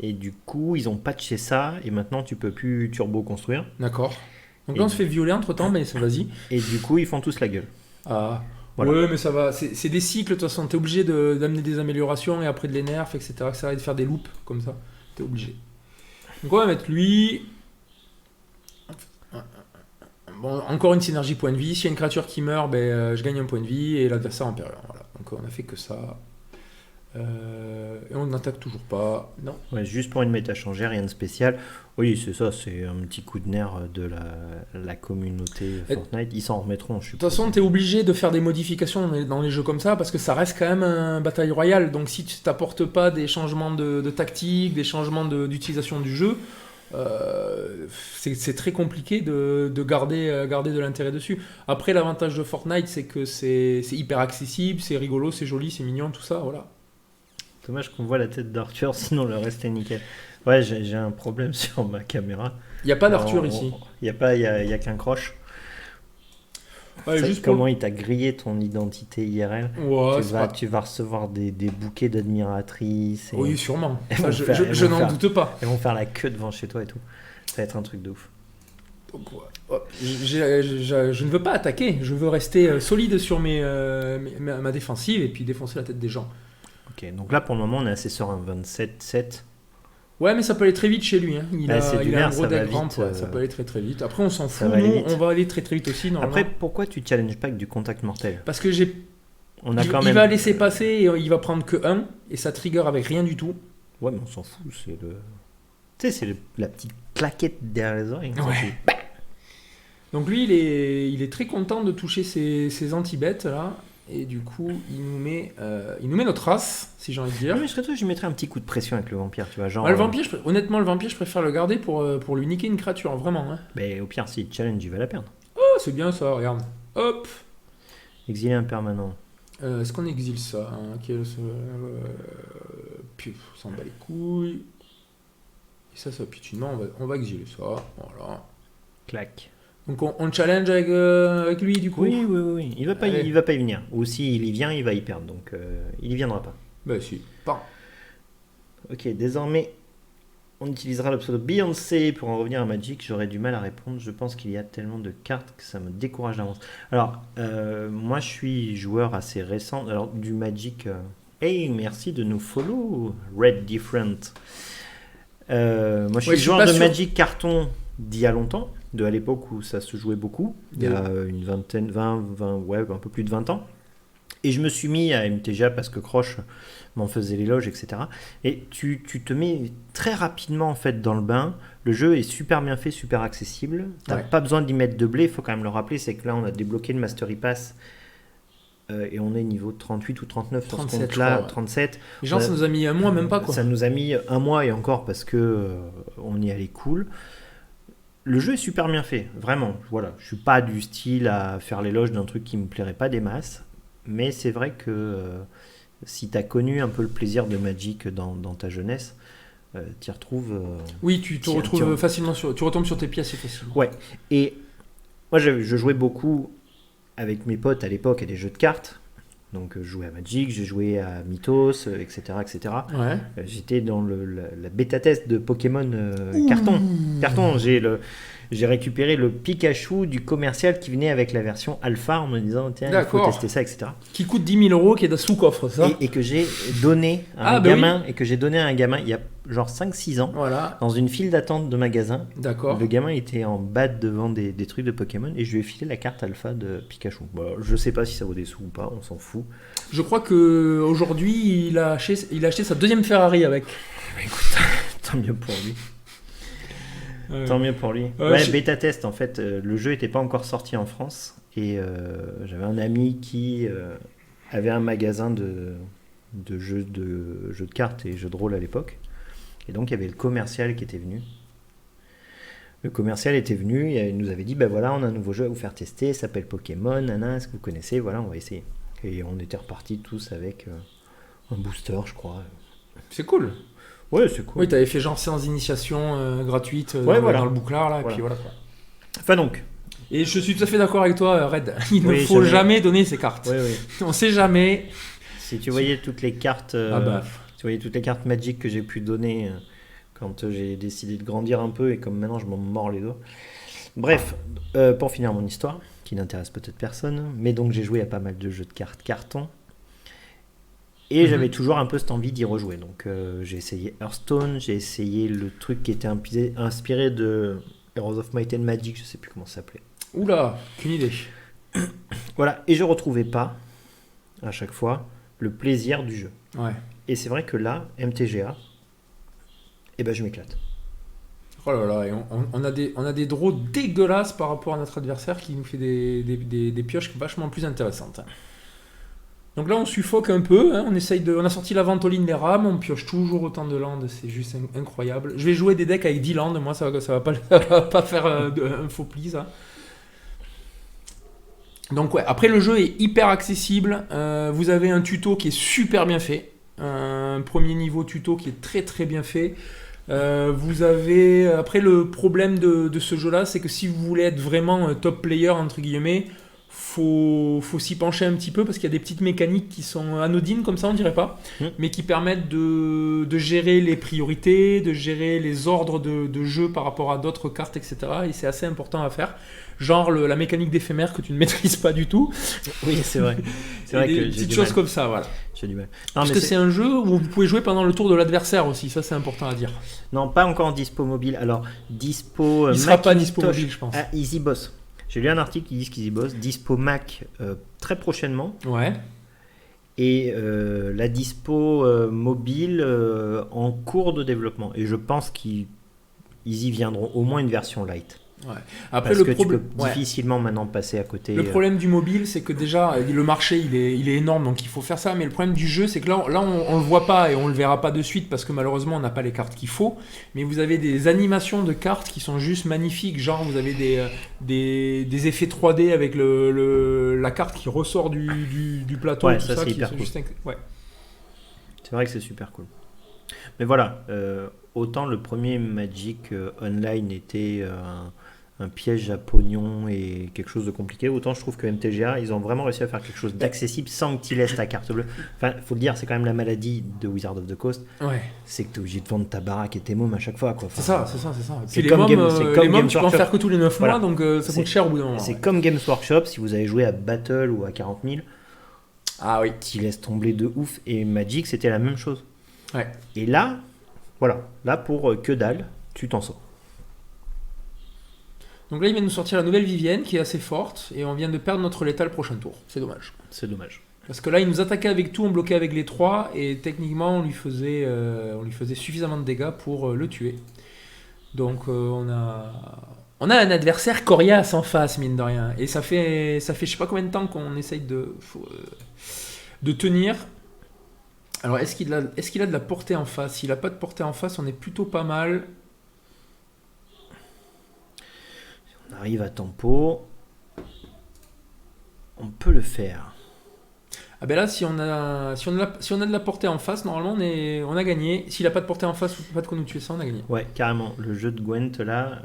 A: Et du coup, ils ont patché ça, et maintenant, tu peux plus turbo construire.
B: d'accord. Donc
A: Et
B: là, on se fait violer entre-temps, mais vas-y.
A: Et du coup, ils font tous la gueule.
B: Ah,
A: Voilà.
B: ouais, mais ça va. C'est des cycles, de toute façon. T'es obligé d'amener des améliorations et après de les nerfs, etc. Et de faire des loops comme ça. T'es obligé. Donc on va mettre lui. Bon, encore une synergie point de vie. S'il y a une créature qui meurt, je gagne un point de vie et l'adversaire en perd un. Voilà. Donc on a fait que ça. Et on n'attaque toujours pas. Non.
A: Ouais, juste pour une méta changée, rien de spécial. Oui, c'est ça, c'est un petit coup de nerf de la communauté Fortnite. Ils s'en remettront, je
B: De
A: suppose.
B: toute façon, tu es obligé de faire des modifications dans les jeux comme ça parce que ça reste quand même un bataille royale. Donc si tu t'apportes pas des changements de tactique, des changements d'utilisation du jeu, c'est très compliqué de garder de l'intérêt dessus. Après, l'avantage de Fortnite, c'est que c'est hyper accessible, c'est rigolo, c'est joli, c'est mignon, tout ça, voilà.
A: Dommage qu'on voit la tête d'Arthur, sinon le reste est nickel. Ouais, j'ai un problème sur ma caméra.
B: Il n'y a pas d'Arthur ici.
A: Il y a qu'un croche.
B: Ouais,
A: C'est
B: juste
A: comment il t'a grillé ton identité IRL.
B: Ouais,
A: Tu vas recevoir des bouquets d'admiratrices.
B: Oui, sûrement.
A: Elles
B: Ça,
A: vont
B: je
A: faire- elles
B: je
A: vont
B: n'en
A: faire-
B: doute pas.
A: Ils vont faire la queue devant chez toi et tout. Ça va être un truc de ouf.
B: Donc, ouais. Je ne veux pas attaquer, je veux rester solide sur ma défensive et puis défoncer la tête des gens.
A: Ok, donc là pour le moment on est assez sur un 27-7.
B: Ouais, mais ça peut aller très vite chez lui. Hein.
A: Bah, c'est du
B: il a
A: nerf,
B: un gros
A: ça va
B: deck ramp,
A: vite,
B: ouais, ça peut aller très très vite. Après, on s'en
A: ça
B: fout,
A: va aller
B: nous,
A: vite.
B: on va aller très très vite aussi. Normalement.
A: Après, pourquoi tu challenges pas avec du contact mortel?
B: Parce que
A: On a quand
B: il
A: même.
B: va laisser passer et il va prendre que 1 et ça trigger avec rien du tout.
A: Ouais, mais on s'en fout, c'est le. Tu sais, la petite claquette derrière les oreilles.
B: Ouais. Donc lui, il est très content de toucher ses anti-bêtes là. Et du coup, il nous met notre race, si j'ai envie de dire.
A: Mais je serais toi, je mettrais un petit coup de pression avec le vampire, tu vois. Genre,
B: Ouais, le vampire, honnêtement, le vampire, je préfère le garder pour lui niquer une créature, vraiment. Hein.
A: Mais au pire, si challenge, il va la perdre.
B: Oh, c'est bien ça, regarde. Hop.
A: Exiler un permanent.
B: Est-ce qu'on exile ça hein, puis, on s'en bat les couilles. Et ça piétinement, on va exiler ça. Voilà.
A: Clac.
B: Donc on challenge avec lui, du coup.
A: Oui. Il va pas
B: Allez.
A: y venir. Ou s'il y vient, il va y perdre. Donc, il y viendra pas.
B: Bah si. Pas.
A: Ok, désormais, on utilisera le pseudo Beyoncé pour en revenir à Magic. J'aurais du mal à répondre. Je pense qu'il y a tellement de cartes que ça me décourage d'avance. Alors, moi, je suis joueur assez récent. Alors, du Magic. Hey, merci de nous follow, Red Different. Moi, je suis
B: Ouais, je suis
A: joueur
B: pas
A: de
B: sûr.
A: Magic carton d'il y a longtemps, à l'époque où ça se jouait beaucoup, il y a une vingtaine, 20, ouais, un peu plus de 20 ans. Et je me suis mis à MTGA parce que Croche m'en faisait l'éloge, etc. Et tu te mets très rapidement en fait dans le bain. Le jeu est super bien fait, super accessible. T'as
B: Ouais.
A: pas besoin d'y mettre de blé. Il faut quand même le rappeler, c'est que là on a débloqué le Mastery Pass et on est niveau 38 ou 39 sur ce
B: 37,
A: compte-là,
B: je crois, ouais.
A: 37.
B: Les gens, ça nous a mis un mois, même pas quoi.
A: Ça nous a mis un mois et encore parce que on y allait cool. Le jeu est super bien fait, vraiment. Voilà, je suis pas du style à faire l'éloge d'un truc qui me plairait pas des masses, mais c'est vrai que si tu as connu un peu le plaisir de Magic dans ta jeunesse, tu y retrouves.
B: Oui, tu te
A: Tiens,
B: retrouves
A: tiens.
B: facilement tu retombes sur tes pieds assez facilement.
A: Ouais. Et moi, je jouais beaucoup avec mes potes à l'époque à des jeux de cartes. Donc, je jouais à Magic, j'ai joué à Mythos, etc., etc.
B: Ouais.
A: J'étais dans la bêta test de Pokémon carton. Carton, j'ai récupéré le Pikachu du commercial qui venait avec la version alpha en me disant tiens, il faut
B: D'accord.
A: tester ça, etc.
B: Qui coûte 10 000 €, qui est de sous-coffre, ça.
A: Et que j'ai donné à
B: Ah,
A: un
B: bah
A: gamin, et que j'ai donné à un gamin il y a genre 5-6 ans,
B: Voilà,
A: dans une file d'attente de magasin.
B: d'accord.
A: Le gamin était en bad devant des trucs de Pokémon et je lui ai filé la carte alpha de Pikachu. Bon, je sais pas si ça vaut des sous ou pas, on s'en fout.
B: Je crois que aujourd'hui il a acheté sa deuxième Ferrari avec.
A: Tant mieux pour lui.
B: Ouais.
A: Tant mieux pour lui.
B: Ouais,
A: Ouais,
B: je-
A: bêta test en fait. Le jeu n'était pas encore sorti en France et j'avais un ami qui avait un magasin de jeux de cartes et jeux de rôle à l'époque. Et donc il y avait le commercial qui était venu. Le commercial était venu et il nous avait dit, ben voilà, on a un nouveau jeu à vous faire tester, ça s'appelle Pokémon, nana, est-ce que vous connaissez? Voilà, on va essayer. Et on était repartis tous avec un booster, je crois.
B: C'est cool.
A: Ouais, c'est cool.
B: Oui, t'avais fait genre séance d'initiation gratuite
A: Ouais, voilà.
B: dans le bouclard, là,
A: Voilà.
B: et puis voilà quoi.
A: Enfin donc.
B: Et je suis tout à fait d'accord avec toi, Red. Il ne
A: Oui,
B: faut jamais donner ses cartes.
A: Oui, oui.
B: On sait jamais.
A: Si tu voyais toutes les cartes, tu voyais toutes les cartes Magic que j'ai pu donner quand j'ai décidé de grandir un peu et comme maintenant je m'en mords les doigts. Bref, pour finir mon histoire, qui n'intéresse peut-être personne, mais donc j'ai joué à pas mal de jeux de cartes carton. Et j'avais toujours un peu cette envie d'y rejouer. Donc j'ai essayé Hearthstone, j'ai essayé le truc qui était inspiré de Heroes of Might and Magic, je sais plus comment ça s'appelait.
B: Oula, qu'une idée.
A: Voilà, et je retrouvais pas, à chaque fois, le plaisir du jeu.
B: Ouais.
A: Et c'est vrai que là, MTGA, eh ben je m'éclate.
B: Oh là là, et on a des draws dégueulasses par rapport à notre adversaire qui nous fait des pioches vachement plus intéressantes. Donc là, on suffoque un peu, hein, on a sorti la ventoline des rames, on pioche toujours autant de landes, c'est juste incroyable. Je vais jouer des decks avec 10 landes, moi ça va pas faire un faux pli ça. Donc ouais, après le jeu est hyper accessible, vous avez un tuto qui est super bien fait, un premier niveau tuto qui est très très bien fait. Vous avez après le problème de ce jeu là, c'est que si vous voulez être vraiment un top player entre guillemets, faut s'y pencher un petit peu parce qu'il y a des petites mécaniques qui sont anodines comme ça on dirait pas, mais qui permettent de gérer les priorités, de gérer les ordres de jeu par rapport à d'autres cartes, etc. Et c'est assez important à faire. Genre la mécanique d'éphémère que tu ne maîtrises pas du tout.
A: Oui, c'est vrai. C'est vrai
B: des
A: que j'ai
B: petites
A: du
B: choses
A: mal.
B: comme ça, voilà.
A: J'ai du mal. Non,
B: Parce
A: mais
B: que c'est un jeu où vous pouvez jouer pendant le tour de l'adversaire aussi, ça c'est important à dire.
A: Non, pas encore dispo mobile. Alors, dispo
B: Il sera pas
A: Macintosh.
B: dispo mobile, je pense.
A: Ah, Easy Boss. J'ai lu un article qui dit qu'Easy Boss dispo Mac très prochainement.
B: Ouais.
A: Et la dispo mobile en cours de développement. Et je pense qu'ils y viendront au moins une version light.
B: Ouais. Après,
A: Parce
B: le
A: que tu peux
B: ouais.
A: difficilement maintenant passer à côté.
B: Le problème du mobile, c'est que déjà, le marché, il est énorme, donc il faut faire ça. Mais le problème du jeu, c'est que là, on le voit pas et on le verra pas de suite parce que malheureusement, on n'a pas les cartes qu'il faut. Mais vous avez des animations de cartes qui sont juste magnifiques. Genre, vous avez des effets 3D avec la carte qui ressort du plateau.
A: Ouais,
B: tout
A: ça, c'est
B: qui
A: hyper
B: sont
A: cool.
B: juste ouais.
A: C'est vrai que c'est super cool. Mais voilà, autant le premier Magic Online était un piège à pognon et quelque chose de compliqué, autant je trouve que MTGA, ils ont vraiment réussi à faire quelque chose d'accessible sans que tu laisses ta carte bleue. Enfin, faut le dire, c'est quand même la maladie de Wizard of the Coast,
B: Ouais.
A: c'est que tu es obligé de vendre ta baraque et tes mômes à chaque fois. Quoi. Enfin,
B: C'est ça.
A: c'est
B: Puis les
A: comme
B: mômes,
A: Game- c'est comme
B: les mômes,
A: Games
B: tu peux en
A: Workshop.
B: faire que tous les 9 mois,
A: Voilà.
B: donc ça
A: C'est-
B: coûte cher au bout d'un moment.
A: C'est
B: ouais.
A: comme Games Workshop, si vous avez joué à Battle ou à 40 000,
B: Ah oui.
A: tu laisses tomber de ouf. Et Magic, c'était la même chose.
B: Ouais.
A: Et là, voilà, là pour que dalle, tu t'en sors.
B: Donc là, il vient de nous sortir la nouvelle Vivienne qui est assez forte et on vient de perdre notre létal prochain tour. C'est dommage.
A: C'est dommage.
B: Parce que là, il nous attaquait avec tout, on bloquait avec les 3 et techniquement, on lui faisait suffisamment de dégâts pour le tuer. Donc on a un adversaire coriace en face, mine de rien. Et ça fait je sais pas combien de temps qu'on essaye de tenir. Alors, est-ce qu'il a de la portée en face? S'il a pas de portée en face, on est plutôt pas mal.
A: On arrive à tempo. On peut le faire.
B: Ah ben là, si on a de la portée en face, normalement on a gagné. S'il a pas de portée en face ou pas de quoi nous tuer ça, on a gagné.
A: Ouais, carrément. Le jeu de Gwent là.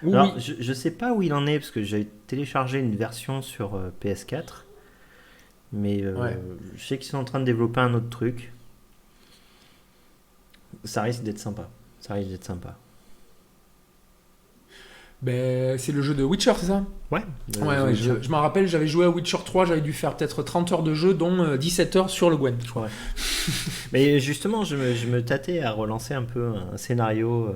B: Oui,
A: Alors,
B: oui.
A: je sais pas où il en est parce que j'ai téléchargé une version sur PS4. Mais
B: Ouais.
A: je sais qu'ils sont en train de développer un autre truc. Ça risque d'être sympa.
B: Ben, c'est le jeu de Witcher, c'est ça?
A: Ouais.
B: Ouais, je m'en rappelle, j'avais joué à Witcher 3, j'avais dû faire peut-être 30 heures de jeu, dont 17 heures sur le Gwent, je crois.
A: Ouais. Mais justement, je me tâtais à relancer un peu un scénario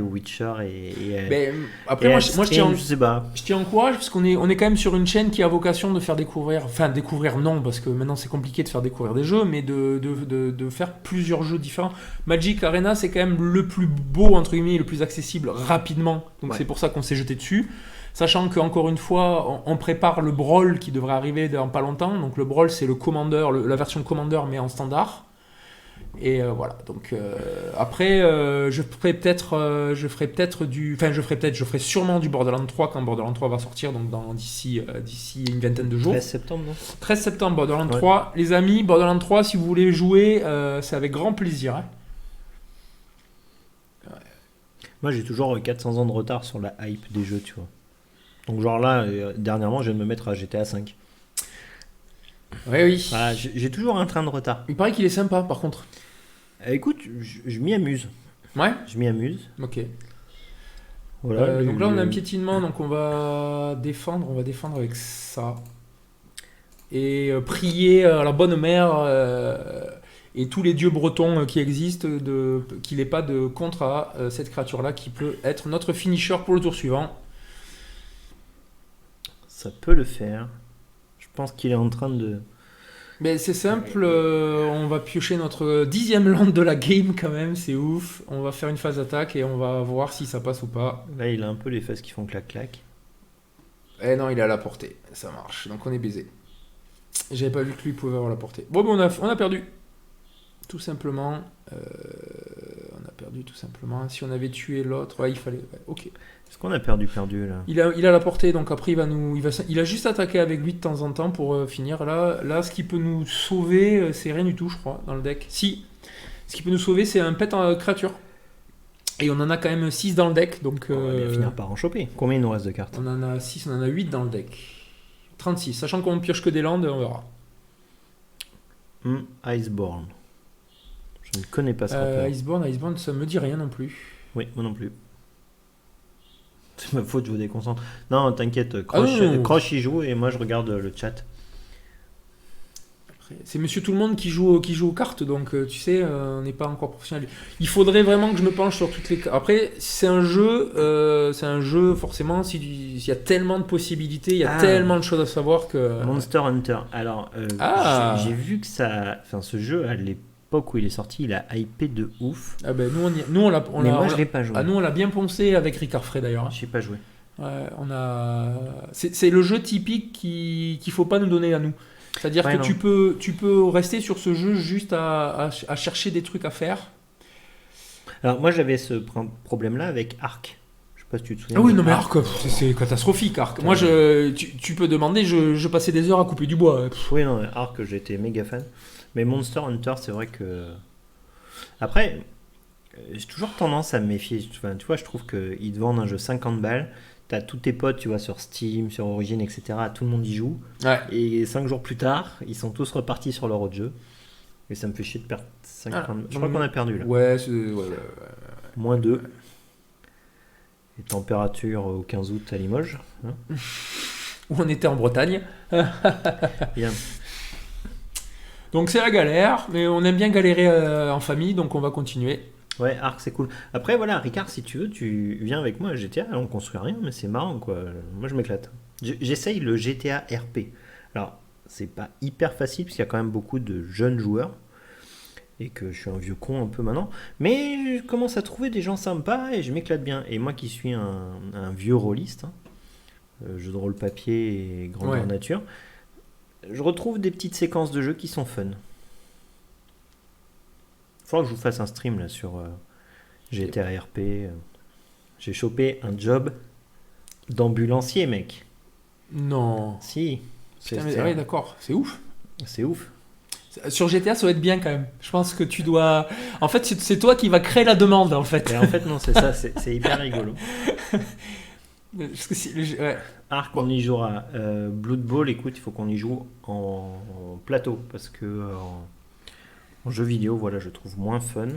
A: Witcher et
B: Ben, après, moi, je
A: sais pas.
B: t'y encourage parce qu'on est quand même sur une chaîne qui a vocation de faire découvrir, enfin découvrir non, parce que maintenant c'est compliqué de faire découvrir des jeux, mais de faire plusieurs jeux différents. Magic Arena, c'est quand même le plus beau, entre guillemets, le plus accessible rapidement, donc
A: Ouais.
B: c'est pour ça qu'on s'est jeté dessus. Sachant qu'encore une fois, on prépare le Brawl qui devrait arriver dans pas longtemps. Donc le Brawl, c'est le Commander, la version Commander, mais en standard. Et voilà, donc après je ferai sûrement du Borderlands 3 quand Borderlands 3 va sortir, donc d'ici une vingtaine de jours.
A: 13 septembre, non
B: 13 septembre, Borderlands
A: Ouais.
B: 3. Les amis, Borderlands 3, si vous voulez jouer, c'est avec grand plaisir. Hein.
A: Moi, j'ai toujours 400 ans de retard sur la hype des jeux, tu vois. Donc, genre là, dernièrement, je viens de me mettre à GTA 5.
B: Oui, oui.
A: Voilà, j'ai toujours un train de retard.
B: Il paraît qu'il est sympa, par contre.
A: Écoute, je m'y amuse.
B: Ouais.
A: Je m'y amuse.
B: Ok.
A: Voilà,
B: Donc là, on a un piétinement, donc on va défendre avec ça. Et prier à la bonne mère et tous les dieux bretons qui existent qu'il n'ait pas de contre à cette créature-là qui peut être notre finisher pour le tour suivant.
A: ça peut le faire. Je pense qu'il est en train de...
B: Mais c'est simple, on va piocher notre 10e land de la game quand même, c'est ouf. On va faire une phase d'attaque et on va voir si ça passe ou pas.
A: Là, il a un peu les fesses qui font clac-clac.
B: Eh non, il est à la portée, ça marche, donc on est baisé. J'avais pas vu que lui pouvait avoir la portée. Bon, mais on a perdu. Tout simplement. On a perdu tout simplement. Si on avait tué l'autre, ouais, il fallait. Ouais, ok.
A: Est-ce qu'on a perdu là?
B: Il a la portée, donc après il a juste attaqué avec lui de temps en temps pour finir. Là, ce qui peut nous sauver, c'est rien du tout, je crois, dans le deck. Si, ce qui peut nous sauver, c'est un pet en créature. Et on en a quand même 6 dans le deck, donc.
A: On va bien finir par en choper. Combien il nous reste de cartes?
B: On en a 6, on en a 8 dans le deck. 36, sachant qu'on pioche que des landes, on verra.
A: Iceborne. Je ne connais pas ce rappeur.
B: Iceborne, ça me dit rien non plus.
A: Oui, moi non plus. C'est ma faute, je vous déconcentre. Non, t'inquiète,
B: non.
A: Croche y joue et moi je regarde le chat.
B: C'est Monsieur Tout le Monde qui joue aux cartes, donc tu sais, on n'est pas encore professionnel. Il faudrait vraiment que je me penche sur toutes les cartes. Après, c'est un jeu forcément, s'il y a tellement de possibilités, il y a tellement de choses à savoir que...
A: Monster Hunter. Alors, j'ai vu que ce jeu, à l'époque où il est sorti, il a hypé de ouf.
B: Ah ben, nous on l'a...
A: Mais moi, je l'ai pas joué.
B: Ah, nous, on l'a bien poncé avec Ricard Frey, d'ailleurs. Hein.
A: Je n'ai pas joué.
B: Ouais, c'est le jeu typique qu'il faut pas nous donner à nous. C'est-à-dire que tu peux rester sur ce jeu juste à chercher des trucs à faire.
A: Alors moi j'avais ce problème-là avec Ark. Je sais pas si tu te souviens.
B: Ah oui, non mais Ark, c'est catastrophique Ark. Moi tu peux demander, je passais des heures à couper du bois.
A: Oui, non, Ark j'étais méga fan. Mais Monster Hunter, c'est vrai que... Après, j'ai toujours tendance à me méfier. Enfin, tu vois, je trouve qu'ils te vendent un jeu 50 balles. T'as tous tes potes, tu vois, sur Steam, sur Origin, etc. Tout le monde y joue.
B: Ouais.
A: Et 5 jours plus tard, ils sont tous repartis sur leur autre jeu. Et ça me fait chier de perdre 50... Je crois qu'on a perdu là.
B: Ouais,
A: Moins 2. Et température au 15 août à Limoges. Hein.
B: Où on était en Bretagne.
A: Bien.
B: Donc c'est la galère, mais on aime bien galérer en famille, donc on va continuer.
A: Ouais, Ark c'est cool. Après voilà, Ricard, si tu veux, tu viens avec moi à GTA, on construit rien, mais c'est marrant quoi. Moi je m'éclate. J'essaye le GTA RP. Alors, c'est pas hyper facile parce qu'il y a quand même beaucoup de jeunes joueurs et que je suis un vieux con un peu maintenant, mais je commence à trouver des gens sympas et je m'éclate bien. Et moi qui suis un vieux rôliste, jeu de rôle papier et grandeur nature, je retrouve des petites séquences de jeu qui sont fun. Faudra que je vous fasse un stream là sur GTA RP. J'ai chopé un job d'ambulancier, mec.
B: Non.
A: Si.
B: Putain, ouais, d'accord, c'est ouf.
A: C'est ouf.
B: Sur GTA, ça va être bien quand même. Je pense que tu dois... En fait, c'est toi qui vas créer la demande, en fait.
A: Et en fait, non, c'est ça, c'est hyper rigolo.
B: Parce que ouais.
A: Ark, on y jouera. Blood Bowl, écoute, il faut qu'on y joue en plateau, parce que en jeu vidéo, voilà, je trouve moins fun.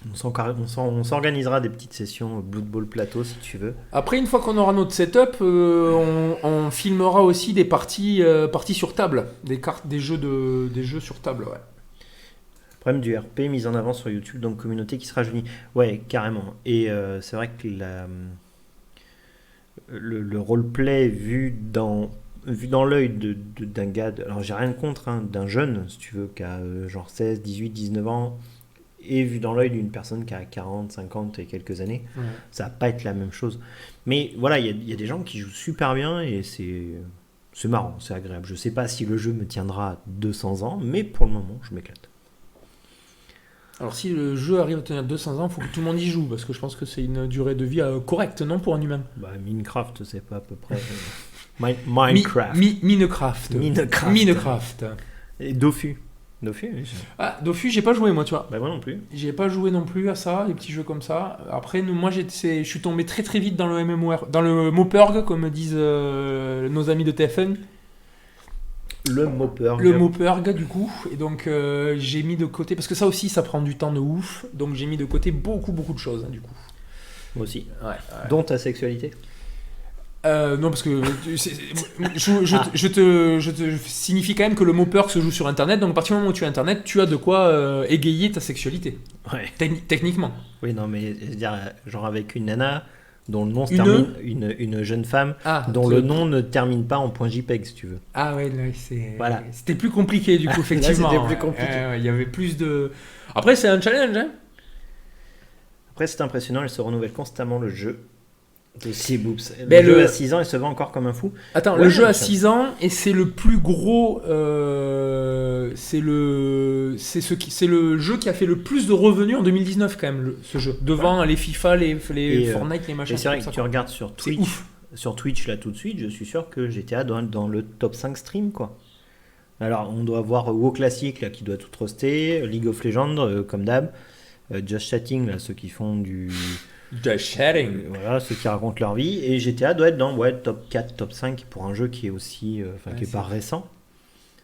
A: On s'organisera des petites sessions Blood Bowl plateau, si tu veux.
B: Après, une fois qu'on aura notre setup, on filmera aussi des parties sur table, des jeux sur table, ouais.
A: Problème du RP, mise en avant sur YouTube, donc communauté qui se rajeunit. Ouais, carrément. Et c'est vrai que le roleplay vu dans l'œil d'un gars, alors j'ai rien contre, hein, d'un jeune, si tu veux, qui a genre 16, 18, 19 ans, et vu dans l'œil d'une personne qui a 40, 50 et quelques années, ça va pas être la même chose. Mais voilà, il y a des gens qui jouent super bien et c'est marrant, c'est agréable. Je sais pas si le jeu me tiendra 200 ans, mais pour le moment, je m'éclate.
B: Alors si le jeu arrive à tenir 200 ans, il faut que tout le monde y joue, parce que je pense que c'est une durée de vie correcte, non, pour un humain.
A: Bah, Minecraft, c'est pas à peu près. Minecraft.
B: Minecraft. Minecraft.
A: Et Dofus. Dofus, oui.
B: Ah, Dofus, j'ai pas joué moi, tu vois.
A: Bah, moi non plus.
B: J'ai pas joué non plus à ça, les petits jeux comme ça. Après, moi, je suis tombé très très vite dans le MMOR, dans le Mopurg, comme disent nos amis de TFN.
A: Le Mopurg.
B: Le Mopurg, du coup. Et donc, j'ai mis de côté, parce que ça aussi, ça prend du temps de ouf. Donc, j'ai mis de côté beaucoup de choses, du coup.
A: Moi aussi.
B: Ouais.
A: Dont ta sexualité.
B: Non, parce que je te signifie quand même que le Mopurg se joue sur Internet. Donc, à partir du moment où tu as Internet, tu as de quoi égayer ta sexualité.
A: Ouais.
B: Techniquement.
A: Oui, non, mais je veux dire, genre avec une nana dont le nom se termine, une jeune femme dont le nom ne termine pas en point .jpeg, si tu veux.
B: Ah ouais, là, c'est...
A: Voilà.
B: C'était plus compliqué, du coup, effectivement.
A: Là, c'était plus compliqué.
B: Il y avait plus de... Après, c'est un challenge, hein.
A: Après, c'est impressionnant, elle se renouvelle constamment, le jeu. De Seaboops.
B: Ben,
A: le jeu à 6 ans, il se vend encore comme un fou.
B: Attends,
A: Ouais,
B: le jeu à
A: ça...
B: 6 ans, et c'est le plus gros... c'est le jeu qui a fait le plus de revenus en 2019, quand même, ce jeu. Devant les FIFA, les Fortnite, les machins.
A: Et c'est vrai que tu regardes sur Twitch,
B: ouf.
A: Sur Twitch, là, tout de suite, je suis sûr que GTA doit être dans le top 5 stream, quoi. Alors, on doit voir WoW Classic, là, qui doit tout roster, League of Legends, comme d'hab, Just Chatting, là, ceux qui font du...
B: Just Chatting.
A: Voilà, ceux qui racontent leur vie. Et GTA doit être dans top 4, top 5 pour un jeu qui est aussi... qui est pas récent.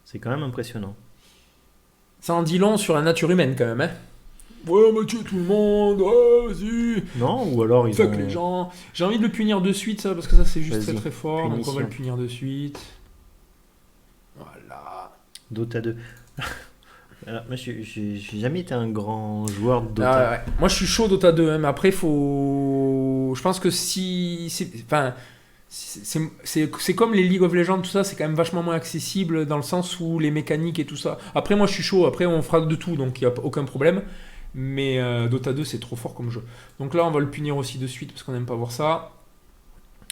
A: C'est quand même impressionnant.
B: Ça en dit long sur la nature humaine, quand même, hein. Ouais, on va tuer tout le monde, ouais, vas-y.
A: Non, ou alors ils
B: fuck les gens. J'ai envie de le punir de suite, ça, parce que ça, c'est juste très très fort. Punition. Donc on va le punir de suite. Voilà.
A: Dota 2. Alors, moi, j'ai jamais été un grand joueur de Dota.
B: Ah, ouais. Moi, je suis chaud Dota 2, hein, mais après, faut... Je pense que si... Enfin... C'est comme les League of Legends, tout ça, c'est quand même vachement moins accessible dans le sens où les mécaniques et tout ça. Après, moi, je suis chaud. Après, on fera de tout, donc il n'y a aucun problème. Mais Dota 2, c'est trop fort comme jeu. Donc là, on va le punir aussi de suite parce qu'on n'aime pas voir ça.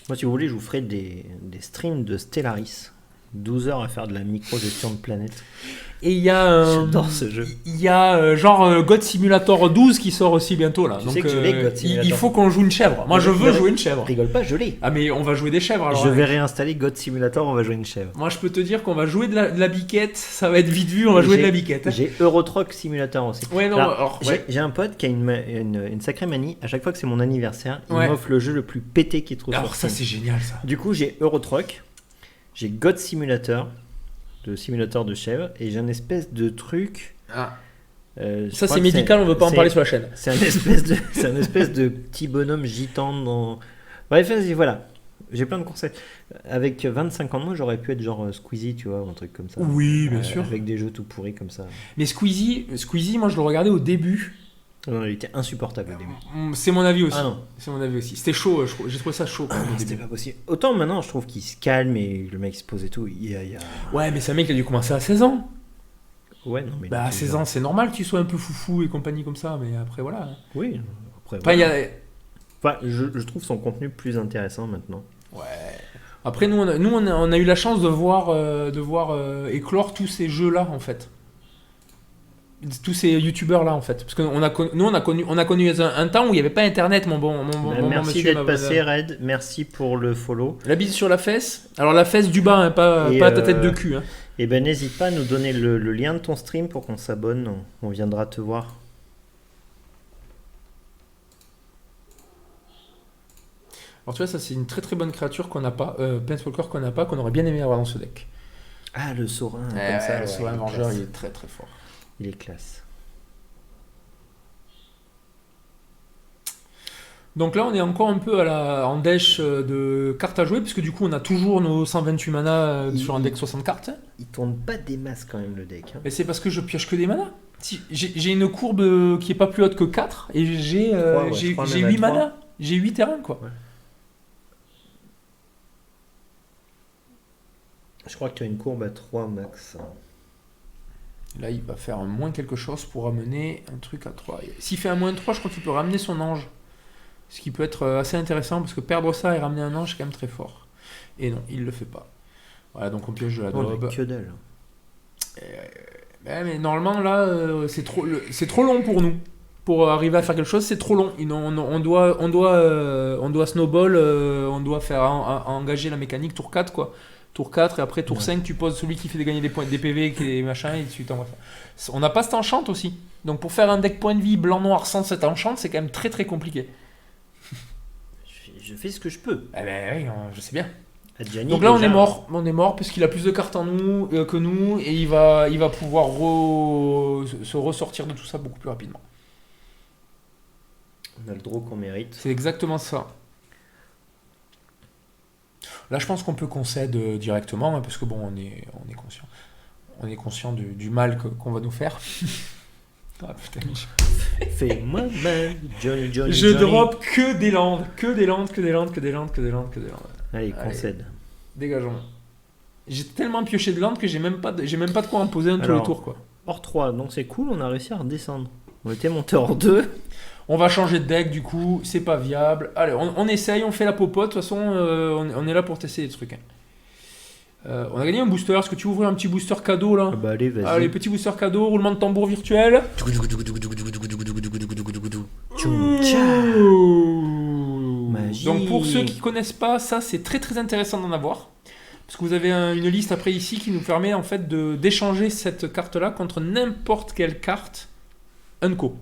A: Moi, si vous voulez, je vous ferai des streams de Stellaris. 12 heures à faire de la micro-gestion de planète.
B: Et il y a...
A: J'adore ce jeu.
B: Il y a God Simulator 12 qui sort aussi bientôt là.
A: Tu
B: donc
A: sais que je l'ai, God Simulator.
B: Il faut qu'on joue une chèvre. Moi, je veux jouer une chèvre.
A: Rigole pas, je l'ai.
B: Ah, mais on va jouer des chèvres alors.
A: Je vais réinstaller God Simulator, on va jouer une chèvre.
B: Moi, je peux te dire qu'on va jouer de la biquette. Ça va être vite vu, on va jouer de la biquette.
A: J'ai Euro Truck Simulator aussi.
B: Ouais, non, alors,
A: j'ai un pote qui a une sacrée manie. À chaque fois que c'est mon anniversaire, il m'offre le jeu le plus pété qu'il trouve.
B: Alors ça, c'est génial ça.
A: Du coup, j'ai Euro Truck, j'ai God Simulator, le simulateur de chèvre, et j'ai un espèce de truc.
B: Ça, c'est médical, on veut pas en parler sur la chaîne.
A: C'est un espèce de petit bonhomme gitan dans. Bref, vas-y, voilà. J'ai plein de conseils. Avec 25 ans de moi, j'aurais pu être genre Squeezie, tu vois, ou un truc comme ça.
B: Oui, bien sûr.
A: Avec des jeux tout pourris comme ça.
B: Mais Squeezie, moi, je le regardais au début.
A: Non, il était insupportable au début.
B: C'est mon avis aussi.
A: Ah non.
B: C'est mon avis aussi. C'était chaud, j'ai trouvé ça chaud.
A: C'était pas possible. Autant maintenant, je trouve qu'il se calme et le mec se pose et tout.
B: Ouais, mais c'est un mec qui a dû commencer à 16 ans.
A: Ouais, non, mais.
B: Bah, à 16 ans, c'est normal que tu sois un peu foufou et compagnie comme ça, mais après, voilà.
A: Oui, après.
B: Enfin,
A: voilà. Enfin, je trouve son contenu plus intéressant maintenant.
B: Ouais. Après, nous, on a eu la chance de voir éclore tous ces jeux-là, en fait. Tous ces youtubeurs là en fait, parce que nous on a connu un temps où il n'y avait pas internet, mon bon
A: merci
B: monsieur,
A: d'être passé Red, merci pour le follow.
B: La bise sur la fesse, alors la fesse du bas, hein, pas ta tête de cul, hein.
A: Et ben n'hésite pas à nous donner le lien de ton stream pour qu'on s'abonne, on viendra te voir.
B: Alors tu vois, ça c'est une très très bonne créature qu'on n'a pas, Planeswalker qu'on n'a pas, qu'on aurait bien aimé avoir dans ce deck.
A: Ah, le Saurin,
B: comme ça, le Saurin Vengeur, il est très très fort.
A: Il est classe.
B: Donc là, on est encore un peu en dèche de cartes à jouer, puisque du coup, on a toujours nos 128 mana sur un deck 60 cartes.
A: Il tourne pas des masses quand même le deck. Hein.
B: Mais c'est parce que je pioche que des mana. J'ai une courbe qui est pas plus haute que 4, et j'ai 8 mana. J'ai 8 terrains, quoi. Ouais.
A: Je crois que tu as une courbe à 3 max.
B: Là, il va faire un moins quelque chose pour ramener un truc à 3. S'il fait un moins 3, je crois qu'il peut ramener son ange. Ce qui peut être assez intéressant, parce que perdre ça et ramener un ange, c'est quand même très fort. Et non, il le fait pas. Voilà, donc on pioche de la daube.
A: Que dalle.
B: Mais normalement, là, c'est trop long pour nous. Pour arriver à faire quelque chose, c'est trop long. On doit snowball, on doit faire engager la mécanique tour 4, quoi. Tour 4, et après tour 5, tu poses celui qui fait gagner des points, des PV, des machins, et ensuite on va faire. On n'a pas cet enchant aussi. Donc pour faire un deck point de vie blanc-noir sans cet enchant, c'est quand même très très compliqué.
A: Je fais ce que je peux.
B: Eh ben oui, je sais bien.
A: Adjani,
B: Donc là,
A: déjà,
B: on est mort parce qu'il a plus de cartes en nous que nous, et il va pouvoir se ressortir de tout ça beaucoup plus rapidement.
A: On a le draw qu'on mérite.
B: C'est exactement ça. Là, je pense qu'on peut concéder directement, hein, parce que bon, on est conscient. On est conscient du mal qu'on va nous faire. Ah putain,
A: Fais-moi mal, Johnny.
B: je drop que des landes.
A: Allez, concède.
B: Dégageons. J'ai tellement pioché de landes que j'ai même pas de quoi en poser un tous les tours, quoi.
A: Hors 3, donc c'est cool, on a réussi à redescendre. On était monté hors 2.
B: On va changer de deck, du coup, c'est pas viable. Allez, on essaye, on fait la popote. De toute façon, on est là pour tester des trucs. Hein. On a gagné un booster. Est-ce que tu ouvres un petit booster cadeau là?
A: Bah allez, vas-y.
B: Allez, petit booster cadeau, roulement de tambour virtuel.
A: Magie.
B: Donc pour ceux qui connaissent pas, ça c'est très très intéressant d'en avoir. Parce que vous avez une liste après ici qui nous permet en fait d'échanger cette carte là contre n'importe quelle carte Unco.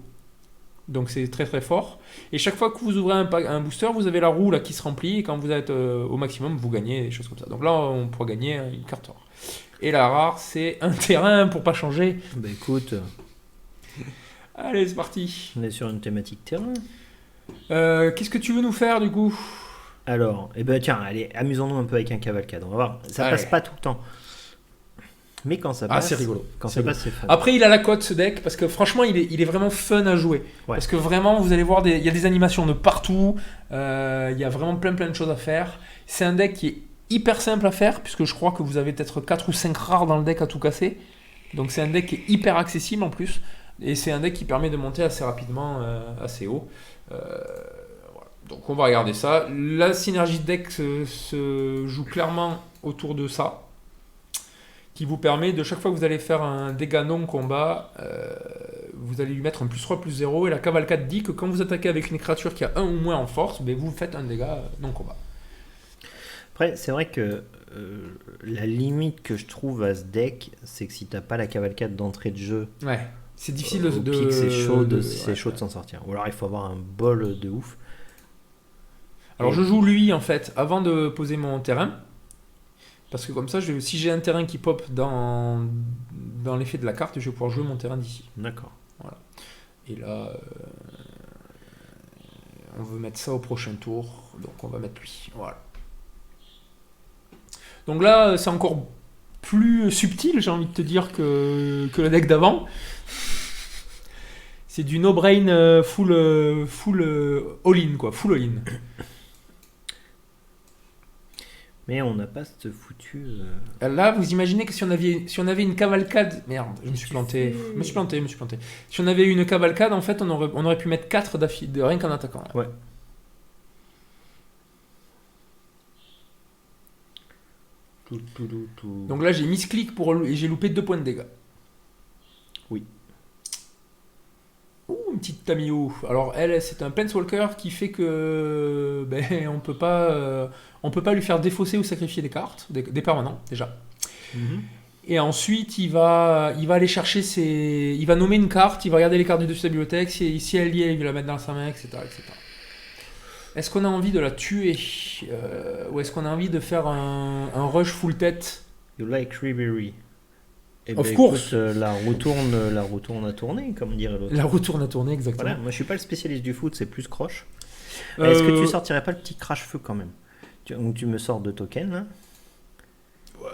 B: Donc c'est très très fort. Et chaque fois que vous ouvrez un booster, vous avez la roue là qui se remplit. Et quand vous êtes au maximum, vous gagnez des choses comme ça. Donc là, on pourra gagner une carte rare. Et la rare, c'est un terrain pour pas changer.
A: Bah écoute,
B: Allez, c'est parti.
A: on est sur une thématique terrain.
B: Qu'est-ce que tu veux nous faire du coup?
A: Alors, tiens, allez, amusons-nous un peu avec un cavalcade. On va voir. Ça passe pas tout le temps. Mais quand ça passe,
B: c'est rigolo.
A: Quand ça passe, c'est fun.
B: Après, il a la cote ce deck parce que franchement, il est vraiment fun à jouer.
A: Ouais.
B: Parce que vraiment, vous allez voir, il y a des animations de partout. Il y a vraiment plein de choses à faire. C'est un deck qui est hyper simple à faire puisque je crois que vous avez peut-être 4 ou 5 rares dans le deck à tout casser. Donc c'est un deck qui est hyper accessible en plus. Et c'est un deck qui permet de monter assez rapidement, assez haut. Voilà. Donc on va regarder ça. La synergie de deck se joue clairement autour de ça, qui vous permet de chaque fois que vous allez faire un dégât non combat, vous allez lui mettre un +3/+0, et la cavalcade dit que quand vous attaquez avec une créature qui a 1 ou moins en force, vous faites un dégât non combat.
A: Après, c'est vrai que la limite que je trouve à ce deck, c'est que si t'as pas la cavalcade d'entrée de jeu,
B: Ouais, c'est difficile
A: au pic, c'est chaud de
B: ouais.
A: s'en sortir. Ou alors il faut avoir un bol de ouf.
B: Alors je joue lui en fait avant de poser mon terrain. Parce que comme ça, si j'ai un terrain qui pop dans l'effet de la carte, je vais pouvoir jouer mon terrain d'ici.
A: D'accord.
B: Voilà. Et là, on veut mettre ça au prochain tour. Donc on va mettre lui. Voilà. Donc là, c'est encore plus subtil, j'ai envie de te dire, que le deck d'avant. C'est du no-brain full all-in, quoi. Full all-in.
A: Mais on n'a pas ce foutu.
B: Là, vous imaginez que si on avait une cavalcade. Merde, je me suis planté. Si on avait une cavalcade, en fait, on aurait pu mettre 4 d'affilée, rien qu'en attaquant. Là.
A: Ouais. Tout.
B: Donc là, j'ai mis ce clic et j'ai loupé 2 points de dégâts.
A: Oui.
B: Ouh, une petite Tamio. Alors elle, c'est un Planeswalker qui fait que on peut pas lui faire défausser ou sacrifier des cartes, des permanents déjà.
A: Mm-hmm.
B: Et ensuite, il va aller chercher il va nommer une carte, il va regarder les cartes du dessus de la bibliothèque, si elle y est, il va la mettre dans sa main, etc. Est-ce qu'on a envie de la tuer ou est-ce qu'on a envie de faire un rush full tête?
A: You like Ribery.
B: Of course.
A: Écoute, la retourne à tourner, comme dirait l'autre.
B: La retourne à tourner, exactement.
A: Voilà, moi je suis pas le spécialiste du foot, c'est plus croche. Est-ce que tu sortirais pas le petit crash-feu quand même? Tu me sors 2 tokens là,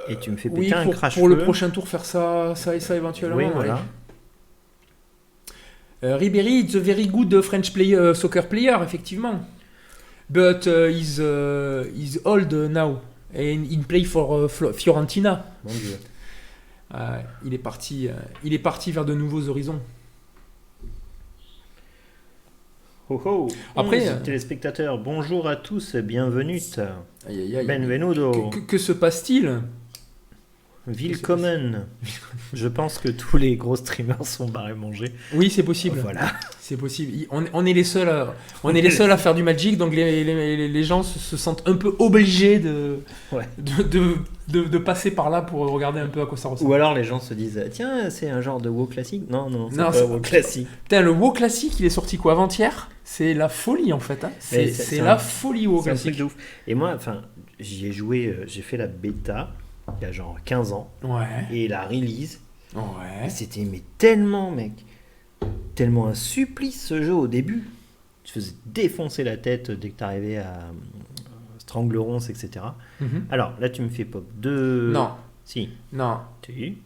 A: et tu me fais péter un crash-feu.
B: Pour le prochain tour, faire ça éventuellement.
A: Oui, voilà.
B: Ribéry is a very good French soccer player, effectivement. But he's old now and he play for Fiorentina.
A: Mon Dieu.
B: Il est parti vers de nouveaux horizons.
A: Oh oh.
B: Après,
A: téléspectateurs, bonjour à tous, bienvenue.
B: Aïe, aïe, aïe.
A: Benvenuto.
B: Que se passe-t-il?
A: Willkommen. Je pense que tous les gros streamers sont barrés manger.
B: Oui, c'est possible.
A: Voilà.
B: C'est possible. On est les seuls à faire du Magic, donc les gens se sentent un peu obligés
A: Ouais.
B: de passer par là pour regarder un peu à quoi ça ressemble.
A: Ou alors les gens se disent tiens, c'est un genre de WoW classique. Non, c'est
B: Non,
A: pas
B: c'est
A: WoW classique.
B: Putain, le WoW classique, il est sorti quoi avant-hier? C'est la folie en fait. Hein.
A: Mais
B: C'est
A: un-
B: la folie WoW
A: C'est un truc
B: classique.
A: de ouf. Et moi, enfin, j'y ai joué, j'ai fait la bêta il y a genre 15 ans
B: Ouais.
A: et la release.
B: Ouais.
A: Et c'était mais tellement, mec, tellement un supplice ce jeu au début. Tu faisais défoncer la tête dès que t'arrivais à Stranglerons, etc.
B: Mhm.
A: Alors là, tu me fais pop 2.
B: Non,
A: Si.
B: non.
A: Si.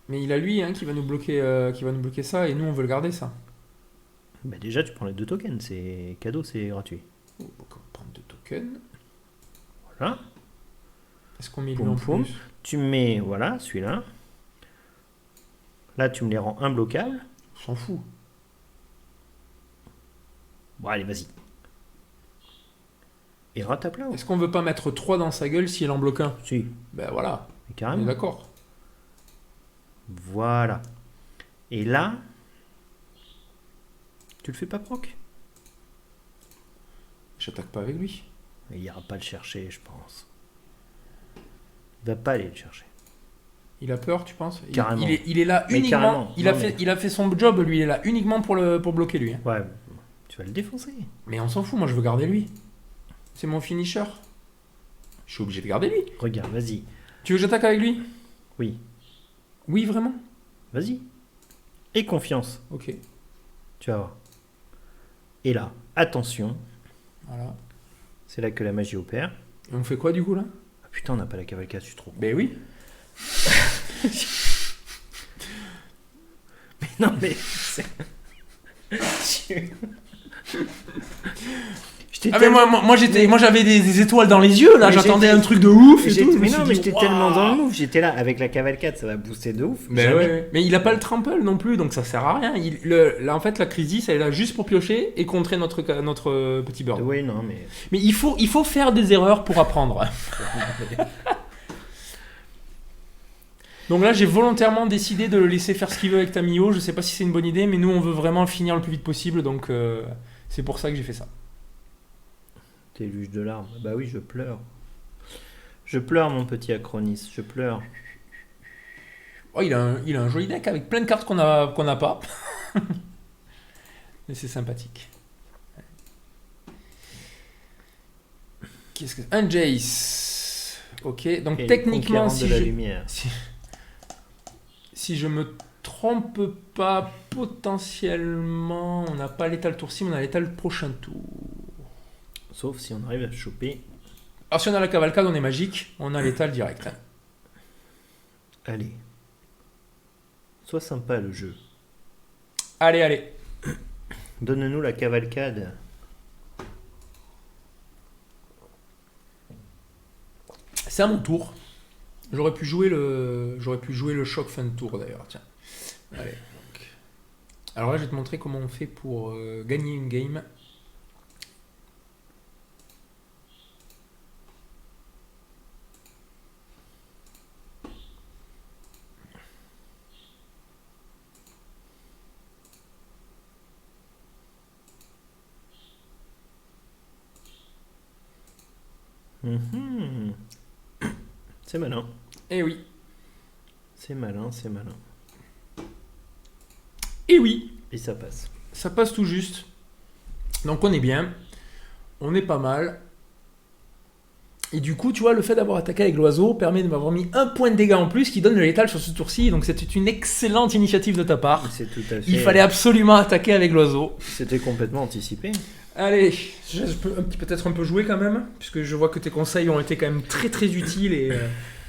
B: Mais il a lui qui va nous bloquer ça et nous on veut le garder ça.
A: Bah déjà, tu prends les 2 tokens, c'est cadeau, c'est gratuit.
B: Oh, donc on va prendre 2 tokens.
A: Voilà.
B: Est-ce qu'on met lui
A: Poum,
B: en
A: poum.
B: plus?
A: Tu mets, voilà, celui-là. Là, tu me les rends imbloquables.
B: On s'en fout.
A: Bon, allez, vas-y. Et ratape là.
B: Est-ce qu'on veut pas mettre 3 dans sa gueule si elle en bloque un?
A: Si,
B: Ben voilà, on est
A: carrément.
B: d'accord.
A: Voilà. Et là, tu le fais pas proc.
B: J'attaque pas avec lui.
A: Il ira pas le chercher, je pense. Il va pas aller le chercher.
B: Il a peur, tu penses?
A: Carrément.
B: Il est là
A: Mais
B: uniquement.
A: carrément.
B: Il a
A: Non,
B: fait,
A: mais-
B: il a fait son job, lui. Il est là uniquement pour bloquer lui. Hein.
A: Ouais, tu vas le défoncer.
B: Mais on s'en fout. Moi, je veux garder lui. C'est mon finisher. Je suis obligé de garder lui.
A: Regarde, vas-y.
B: Tu veux que j'attaque avec lui?
A: Oui,
B: Oui, vraiment?
A: vas-y. Et confiance,
B: Ok.
A: tu vas voir. Et là, attention,
B: Voilà.
A: c'est là que la magie opère.
B: Et on fait quoi du coup là?
A: Ah putain, on n'a pas la cavalcade, je suis trop.
B: Ben oui.
A: Non mais. J'étais
B: Ah mais moi j'avais des étoiles dans les yeux là.
A: Mais
B: J'attendais
A: j'étais-
B: un truc de ouf et tout. je me
A: Mais
B: suis
A: non,
B: dit,
A: mais j'étais
B: waouh.
A: tellement dans le move. J'étais là avec la cavalcade, ça va booster de ouf.
B: Ben
A: Jamais.
B: ouais. Mais il a pas le trample non plus, donc ça sert à rien. Là, en fait, la crisis, elle est là juste pour piocher et contrer notre petit bird.
A: Oui, non, mais.
B: Mais il faut faire des erreurs pour apprendre. Donc là, j'ai volontairement décidé de le laisser faire ce qu'il veut avec Tamio. Je sais pas si c'est une bonne idée, mais nous, on veut vraiment le finir le plus vite possible, donc c'est pour ça que j'ai fait ça.
A: T'es luge de larmes. Bah oui, je pleure. Je pleure, mon petit Acronis, je pleure.
B: Oh, il a un joli deck avec plein de cartes qu'on a pas. Mais c'est sympathique. Qu'est-ce que un Jace. Ok, donc
A: Et
B: techniquement,
A: conquérante de la lumière.
B: si je me trompe pas, potentiellement, on n'a pas l'état le tour ci, mais on a l'état le prochain tour.
A: Sauf si on arrive à choper.
B: Alors si on a la cavalcade, on est magique, on a l'état le direct. Hein.
A: Allez. Sois sympa le jeu.
B: Allez.
A: Donne-nous la cavalcade.
B: C'est à mon tour. J'aurais pu jouer le choc fin de tour d'ailleurs. Tiens. Allez. Donc. Alors là, je vais te montrer comment on fait pour gagner une game.
A: Mhm. C'est malin.
B: Eh oui.
A: C'est malin, c'est malin.
B: Eh oui.
A: Et ça passe.
B: Ça passe tout juste. Donc on est bien. On est pas mal. Et du coup, tu vois, le fait d'avoir attaqué avec l'oiseau permet de m'avoir mis un point de dégâts en plus qui donne le létal sur ce tour-ci. Donc c'était une excellente initiative de ta part.
A: C'est tout à fait.
B: Il fallait absolument attaquer avec l'oiseau.
A: C'était complètement anticipé.
B: Allez, je peux peut-être un peu jouer quand même, puisque je vois que tes conseils ont été quand même très très utiles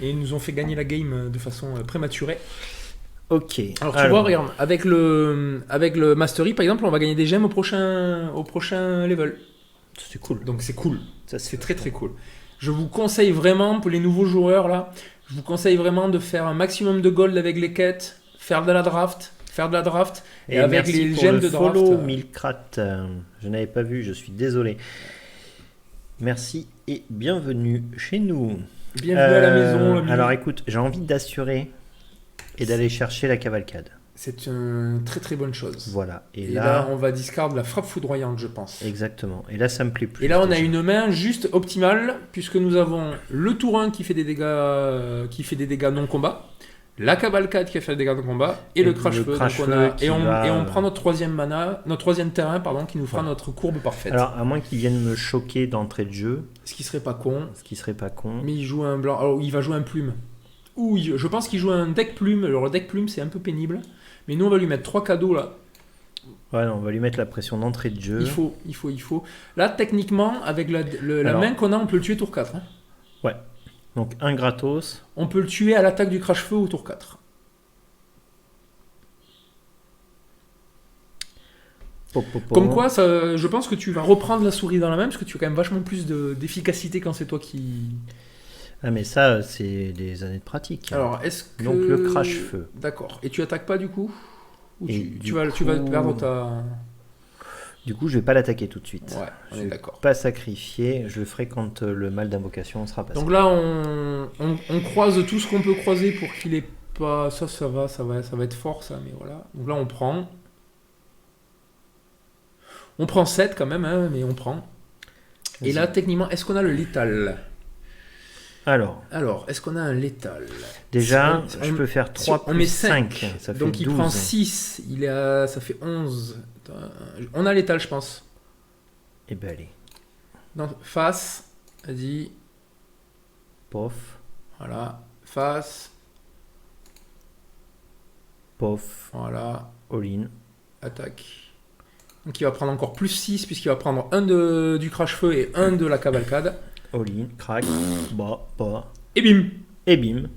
B: et nous ont fait gagner la game de façon prématurée.
A: Ok.
B: Alors tu vois, regarde, avec le Mastery par exemple, on va gagner des gemmes au prochain level.
A: C'est cool.
B: Donc c'est cool,
A: Ça,
B: c'est très très cool. Je vous conseille vraiment, pour les nouveaux joueurs là, je vous conseille vraiment de faire un maximum de gold avec les quêtes, faire de la draft. Et avec
A: merci
B: les
A: pour
B: gemmes
A: le
B: de draft.
A: follow, Milkrat. Je n'avais pas vu, je suis désolé. Merci et bienvenue chez nous.
B: Bienvenue à la maison. l'ami.
A: Alors écoute, j'ai envie d'assurer et d'aller chercher la cavalcade.
B: C'est une très très bonne chose.
A: Voilà.
B: Et là, on va discard la frappe foudroyante, je pense.
A: Exactement. Et là, ça me plaît plus.
B: Et là, on a
A: déjà.
B: une main juste optimale, puisque nous avons le tour 1 qui fait des dégâts non combat, la cavalcade qui fait des dégâts non combat, et le crash-feu. Et on prend notre troisième mana, notre troisième terrain, pardon, qui nous fera notre courbe parfaite.
A: Alors, à moins qu'il vienne me choquer d'entrée de jeu,
B: Ce qui serait pas con,
A: ce qui serait pas con.
B: mais il joue un blanc. Alors, il va jouer un plume. Je pense qu'il joue un deck plume. Alors, le deck plume, c'est un peu pénible. Mais nous, on va lui mettre 3 cadeaux là.
A: Ouais, non, on va lui mettre la pression d'entrée de jeu.
B: Il faut. Là, techniquement, avec la main qu'on a, on peut le tuer tour 4. Hein.
A: Ouais. Donc, un gratos.
B: On peut le tuer à l'attaque du crash-feu au tour 4. Comme quoi, ça, je pense que tu vas reprendre la souris dans la main, parce que tu as quand même vachement plus d'efficacité quand c'est toi qui...
A: Ah, mais ça, c'est des années de pratique.
B: Alors, est-ce que...
A: Donc, le crash-feu.
B: D'accord. Et tu attaques pas, du coup? Ou
A: Et
B: tu vas perdre ta...
A: Du coup, je vais pas l'attaquer tout de suite.
B: Ouais, on est d'accord.
A: Pas sacrifier, je le ferai quand le mal d'invocation sera passé.
B: Donc là, on croise tout ce qu'on peut croiser pour qu'il ait pas... Ça va être fort, ça, mais voilà. Donc là, on prend... On prend 7 quand même, hein, mais on prend. Et là, techniquement, est-ce qu'on a le létal?
A: Alors,
B: est-ce qu'on a un létal?
A: déjà,
B: Si
A: je peux faire 3
B: on
A: plus
B: met
A: 5. Ça fait
B: Donc
A: 12.
B: il prend 6, ça fait 11. On a létal, je pense.
A: Et ben allez,
B: Non, face, vas-y,
A: pof,
B: voilà, face,
A: pof,
B: voilà,
A: all-in.
B: attaque. Donc il va prendre encore plus 6, puisqu'il va prendre un du crash-feu et un de la cavalcade.
A: All-in, crac, bas.
B: Et bim!
A: Et bim.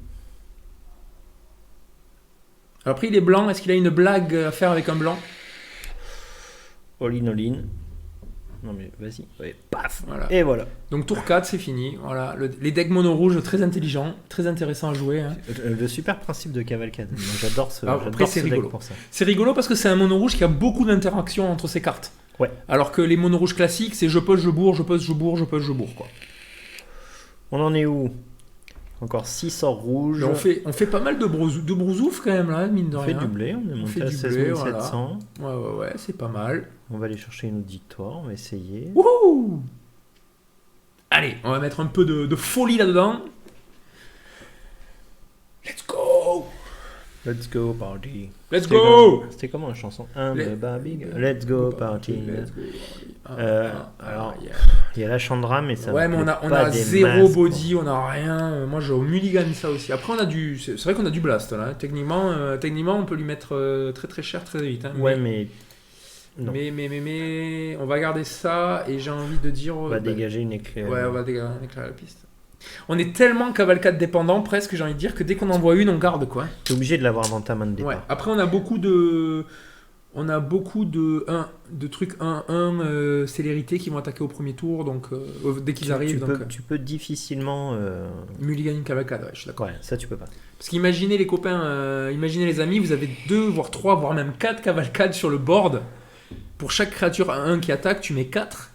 B: Alors après, il est blanc, est-ce qu'il a une blague à faire avec un blanc?
A: All-in, all-in. Non mais vas-y. Ouais, paf.
B: Voilà.
A: Et voilà.
B: Donc tour 4, c'est fini. Voilà. Les decks mono rouges, très intelligents, très intéressants à jouer. Hein.
A: Le super principe de cavalcade. Moi, j'adore ce,
B: Alors, après,
A: j'adore
B: c'est
A: ce deck
B: rigolo.
A: pour ça.
B: C'est rigolo parce que c'est un mono rouge qui a beaucoup d'interactions entre ses cartes.
A: Ouais.
B: Alors que les mono rouges classiques, c'est je pose, je bourre, je pose, je bourre, je pose, je bourre. Quoi.
A: On en est où? Encore 6 sorts rouges.
B: Mais on fait pas mal de brousouf quand même, là, mine de
A: On
B: rien.
A: fait du blé, on est monté
B: fait
A: à
B: du
A: 16
B: blé,
A: 700.
B: Ouais, c'est pas mal.
A: On va aller chercher une autre victoire, on va essayer.
B: Wouhou! Allez, on va mettre un peu de folie là-dedans. Let's go!
A: Let's go party.
B: Let's go!
A: C'était comment la chanson? Let's go party. Alors,
B: yeah.
A: il y a la Chandra, mais ça
B: Ouais, mais on a
A: des
B: zéro
A: masses,
B: body, on a rien. Moi, j'ai au mulligan ça aussi. Après, on a c'est vrai qu'on a du blast là. Techniquement, on peut lui mettre très très cher très vite. Hein.
A: Ouais, mais non.
B: Mais on va garder ça et j'ai envie de dire.
A: On va dégager une éclair.
B: Ouais, on va dégager un éclair à la piste. On est tellement cavalcade dépendant presque, j'ai envie de dire que dès qu'on en voit une, on garde quoi.
A: T'es obligé de l'avoir dans ta main de départ.
B: Ouais. Après, on a beaucoup de trucs 1-1 célérité qui vont attaquer au premier tour, donc dès qu'ils arrivent.
A: Tu peux difficilement.
B: Mulligan une cavalcade, ouais, je suis d'accord.
A: Ouais, ça tu peux pas.
B: Parce qu'imaginez les copains, imaginez les amis, vous avez 2, voire 3, voire même 4 cavalcades sur le board. Pour chaque créature 1 qui attaque, tu mets 4.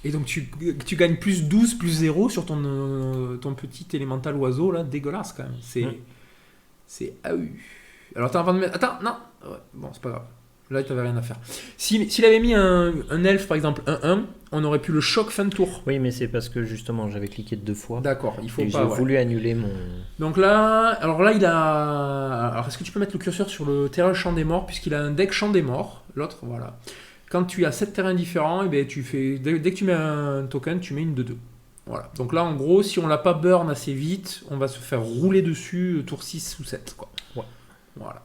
B: Et donc tu gagnes plus 12, plus 0 sur ton petit élémental oiseau, là, dégueulasse quand même. C'est AU. Alors t'es en train de mettre... Attends, non ouais, bon, c'est pas grave. Là, t'avais rien à faire. S'il avait mis un elfe, par exemple, 1-1, on aurait pu le choc fin de tour.
A: Oui, mais c'est parce que justement, j'avais cliqué 2 fois.
B: D'accord, il faut
A: et
B: pas...
A: j'ai voulu annuler mon...
B: Donc là, il a... Alors, est-ce que tu peux mettre le curseur sur le terrain champ des morts, puisqu'il a un deck champ des morts, l'autre, voilà. Quand tu as 7 terrains différents, et bien, tu fais... Dès que tu mets un token, tu mets une de 2. Voilà. Donc là, en gros, si on l'a pas burn assez vite, on va se faire rouler dessus tour 6 ou 7, quoi.
A: Ouais.
B: Voilà.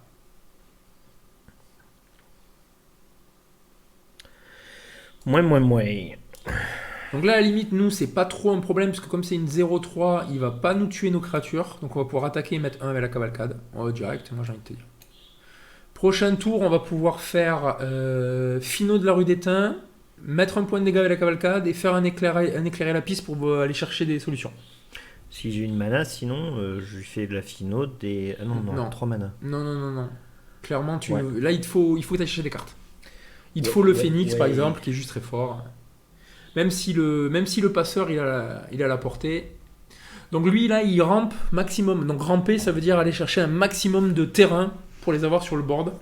A: Mouais.
B: Donc là, à la limite, nous, c'est pas trop un problème, parce que comme c'est une 0-3, il va pas nous tuer nos créatures. Donc on va pouvoir attaquer et mettre 1 avec la cavalcade. On va direct, moi j'ai envie de te dire. Prochain tour, on va pouvoir faire Finot de la rue d'Étain, mettre un point de dégâts avec la cavalcade et faire un éclairé la piste pour aller chercher des solutions.
A: Si j'ai une mana, sinon, je lui fais de la Finot et... Ah non, 3 mana.
B: Non. Clairement, là, il faut aller chercher des cartes. Il te faut le Phénix, par exemple, qui est juste très fort. Même si le passeur, il a la portée. Donc lui, là, il rampe maximum. Donc ramper, ça veut dire aller chercher un maximum de terrain pour les avoir sur le board.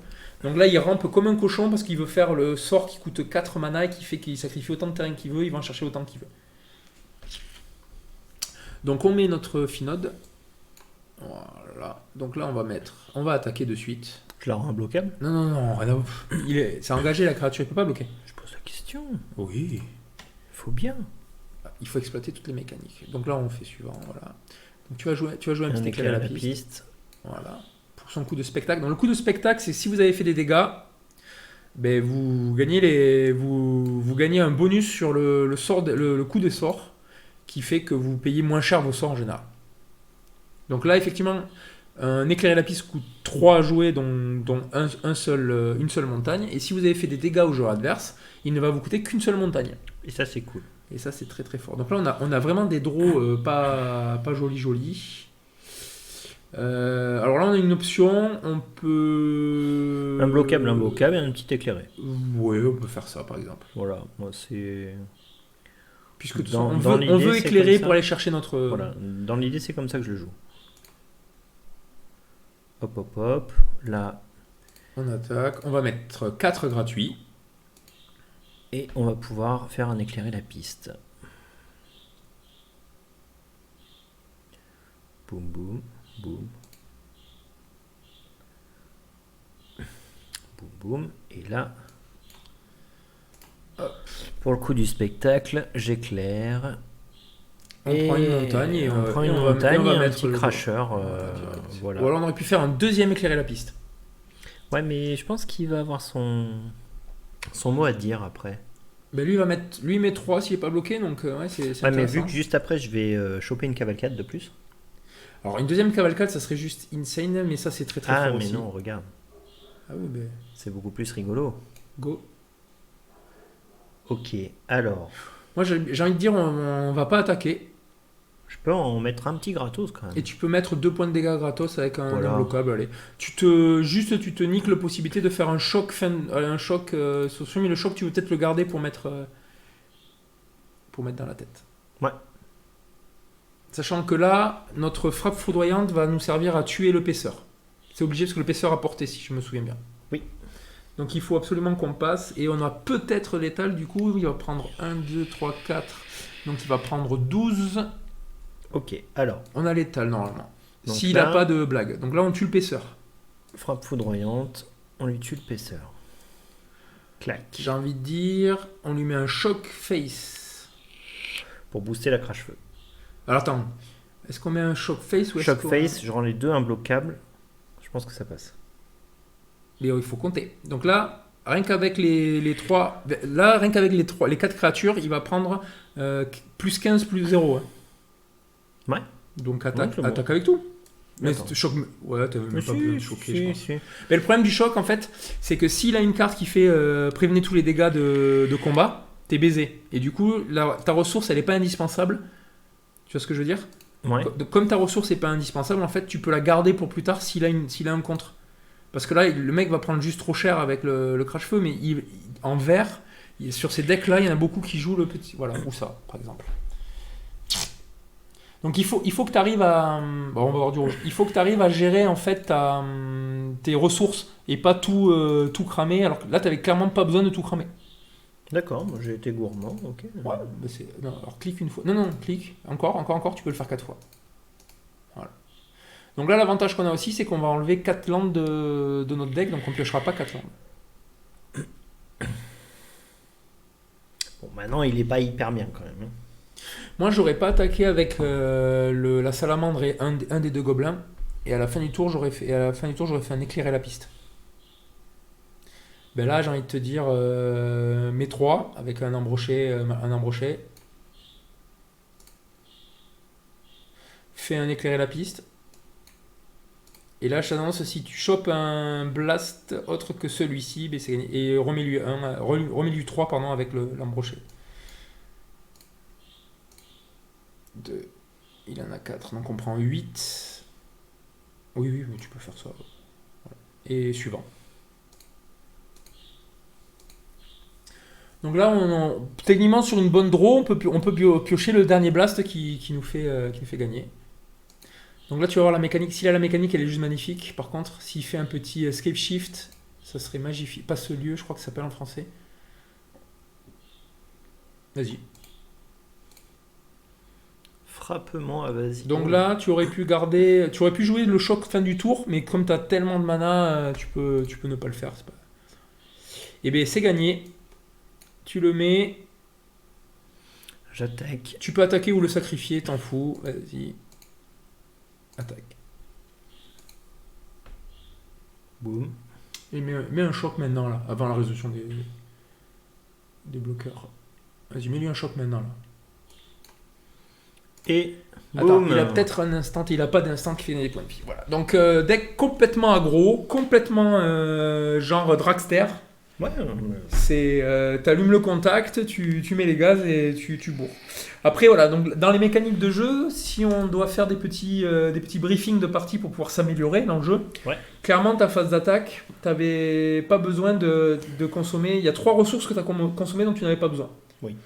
B: Donc là, il rampe comme un cochon parce qu'il veut faire le sort qui coûte 4 mana et qui fait qu'il sacrifie autant de terrain qu'il veut, il va en chercher autant qu'il veut. Donc on met notre Finod. Voilà. Donc là, on va attaquer de suite.
A: Je la rends imbloquable?
B: Non, c'est engagé la créature, il peut pas bloquer.
A: Je pose la question.
B: Oui.
A: Faut bien.
B: Il faut exploiter toutes les mécaniques. Donc là, on fait suivant, voilà. Donc tu vas jouer un petit éclair à la piste. Voilà. Pour son coup de spectacle. Donc le coup de spectacle, c'est si vous avez fait des dégâts, ben vous gagnez un bonus sur le sort, le coup des sorts, qui fait que vous payez moins cher vos sorts en général. Donc là, effectivement, un éclairé la piste coûte 3 à jouer, dont une seule montagne. Et si vous avez fait des dégâts au joueur adverse, il ne va vous coûter qu'une seule montagne.
A: Et ça, c'est cool.
B: Et ça, c'est très très fort. Donc là, on a vraiment des draws pas jolis. Alors là, on a une option. On peut...
A: Imbloquable et un petit éclairé.
B: Oui, on peut faire ça, par exemple.
A: Voilà, moi c'est...
B: Puisque on veut éclairer pour aller chercher notre...
A: Voilà, dans l'idée, c'est comme ça que je le joue. Hop. Là,
B: on attaque. On va mettre 4 gratuits.
A: Et on va pouvoir faire un éclairer la piste. Boum, boum, boum. Boum, boum. Et là, hop. Pour le coup du spectacle, j'éclaire.
B: On prend une montagne et on
A: va
B: mettre
A: un petit cracheur. Voilà.
B: Ou alors on aurait pu faire un deuxième éclairer la piste.
A: Ouais, mais je pense qu'il va avoir son mot à dire après.
B: Ben lui il met 3 s'il n'est pas bloqué, donc ouais, c'est intéressant.
A: Mais vu que juste après je vais choper une cavalcade de plus.
B: Alors une deuxième cavalcade, ça serait juste insane, mais ça c'est très très fort aussi.
A: Ah mais non, regarde.
B: Ah oui, ben...
A: C'est beaucoup plus rigolo.
B: Go.
A: Ok, alors...
B: Moi j'ai envie de dire, on va pas attaquer.
A: Je peux en mettre un petit gratos quand même.
B: Et tu peux mettre 2 points de dégâts gratos avec un imbloquable, allez. Tu te niques la possibilité de faire un choc, sur le choc, tu veux peut-être le garder pour mettre dans la tête.
A: Ouais.
B: Sachant que là, notre frappe foudroyante va nous servir à tuer le paisseur. C'est obligé parce que le paisseur a porté, si je me souviens bien.
A: Oui.
B: Donc il faut absolument qu'on passe, et on a peut-être l'étal, du coup, il va prendre 1, 2, 3, 4, donc il va prendre 12...
A: Ok, alors.
B: On a l'étal normalement. S'il n'a pas de blague. Donc là, on tue le paisseur.
A: Frappe foudroyante, on lui tue le paisseur. Clac.
B: J'ai envie de dire, on lui met un choc face.
A: Pour booster la crache-feu.
B: Alors attends, est-ce qu'on met un choc face ou est-ce
A: choc face, je rends les deux imbloquables. Je pense que ça passe.
B: Mais il faut compter. Donc là, rien qu'avec les 3... Là, rien qu'avec les 4 créatures, il va prendre plus 15, plus 0. Hein.
A: Ouais.
B: Donc attaque avec tout. Mais choc... Ouais, t'as même pas besoin de choquer, je pense. Mais le problème du choc, en fait, c'est que s'il a une carte qui fait prévenir tous les dégâts de combat, t'es baisé. Et du coup, ta ressource, elle n'est pas indispensable. Tu vois ce que je veux dire ?
A: Ouais.
B: Comme ta ressource n'est pas indispensable, en fait, tu peux la garder pour plus tard s'il a un contre. Parce que là, le mec va prendre juste trop cher avec le crash-feu, mais en vert, sur ces decks-là, il y en a beaucoup qui jouent le petit... Voilà, ou ça, par exemple. Donc il faut que tu arrives à... Bon, on va voir du rouge. Il faut que tu arrives à gérer en fait tes ressources et pas tout cramer. Alors que là, tu n'avais clairement pas besoin de tout cramer.
A: D'accord, moi j'ai été gourmand, ok.
B: Ouais, non, alors clique une fois. Non, clique. Encore, tu peux le faire 4 fois. Voilà. Donc là, l'avantage qu'on a aussi, c'est qu'on va enlever 4 landes de notre deck, donc on ne piochera pas 4 landes.
A: Bon, maintenant, il n'est pas hyper bien quand même.
B: Moi, j'aurais pas attaqué avec la salamandre et un des 2 gobelins. Et à la fin du tour, j'aurais fait un éclairer la piste. Ben là, j'ai envie de te dire mes 3 avec un embroché. Fais un éclairer la piste. Et là, je t'annonce, si tu chopes un blast autre que celui-ci, ben c'est gagné. Et remets-lui 3 avec l'embroché. 2. Il en a 4, donc on prend 8. Oui, tu peux faire ça. Voilà. Et suivant. Donc là, techniquement, sur une bonne draw, on peut piocher le dernier blast qui nous fait gagner. Donc là, tu vas voir la mécanique. S'il a la mécanique, elle est juste magnifique. Par contre, s'il fait un petit escape shift, ça serait magnifique. Pas ce lieu, je crois que ça s'appelle en français. Vas-y.
A: Frappement, vas-y.
B: Donc là, tu aurais pu jouer le choc fin du tour, mais comme tu as tellement de mana, tu peux ne pas le faire. C'est pas... Et bien, c'est gagné. Tu le mets.
A: J'attaque.
B: Tu peux attaquer ou le sacrifier, t'en fous. Vas-y. Attaque.
A: Boum.
B: Et mets un choc maintenant, là, avant la résolution des bloqueurs. Vas-y, mets-lui un choc maintenant, là.
A: Et
B: attends,
A: boum.
B: il a peut-être un instant, il a pas d'instant qui fait des points de vie. Voilà. Donc, deck complètement aggro, genre dragster.
A: Ouais.
B: T'allumes le contact, tu mets les gaz et tu bourres. Après, voilà, donc dans les mécaniques de jeu, si on doit faire des petits briefings de partie pour pouvoir s'améliorer dans le jeu, clairement, ta phase d'attaque, t'avais pas besoin de consommer. Il y a 3 ressources que tu as consommées dont tu n'avais pas besoin.
A: Oui.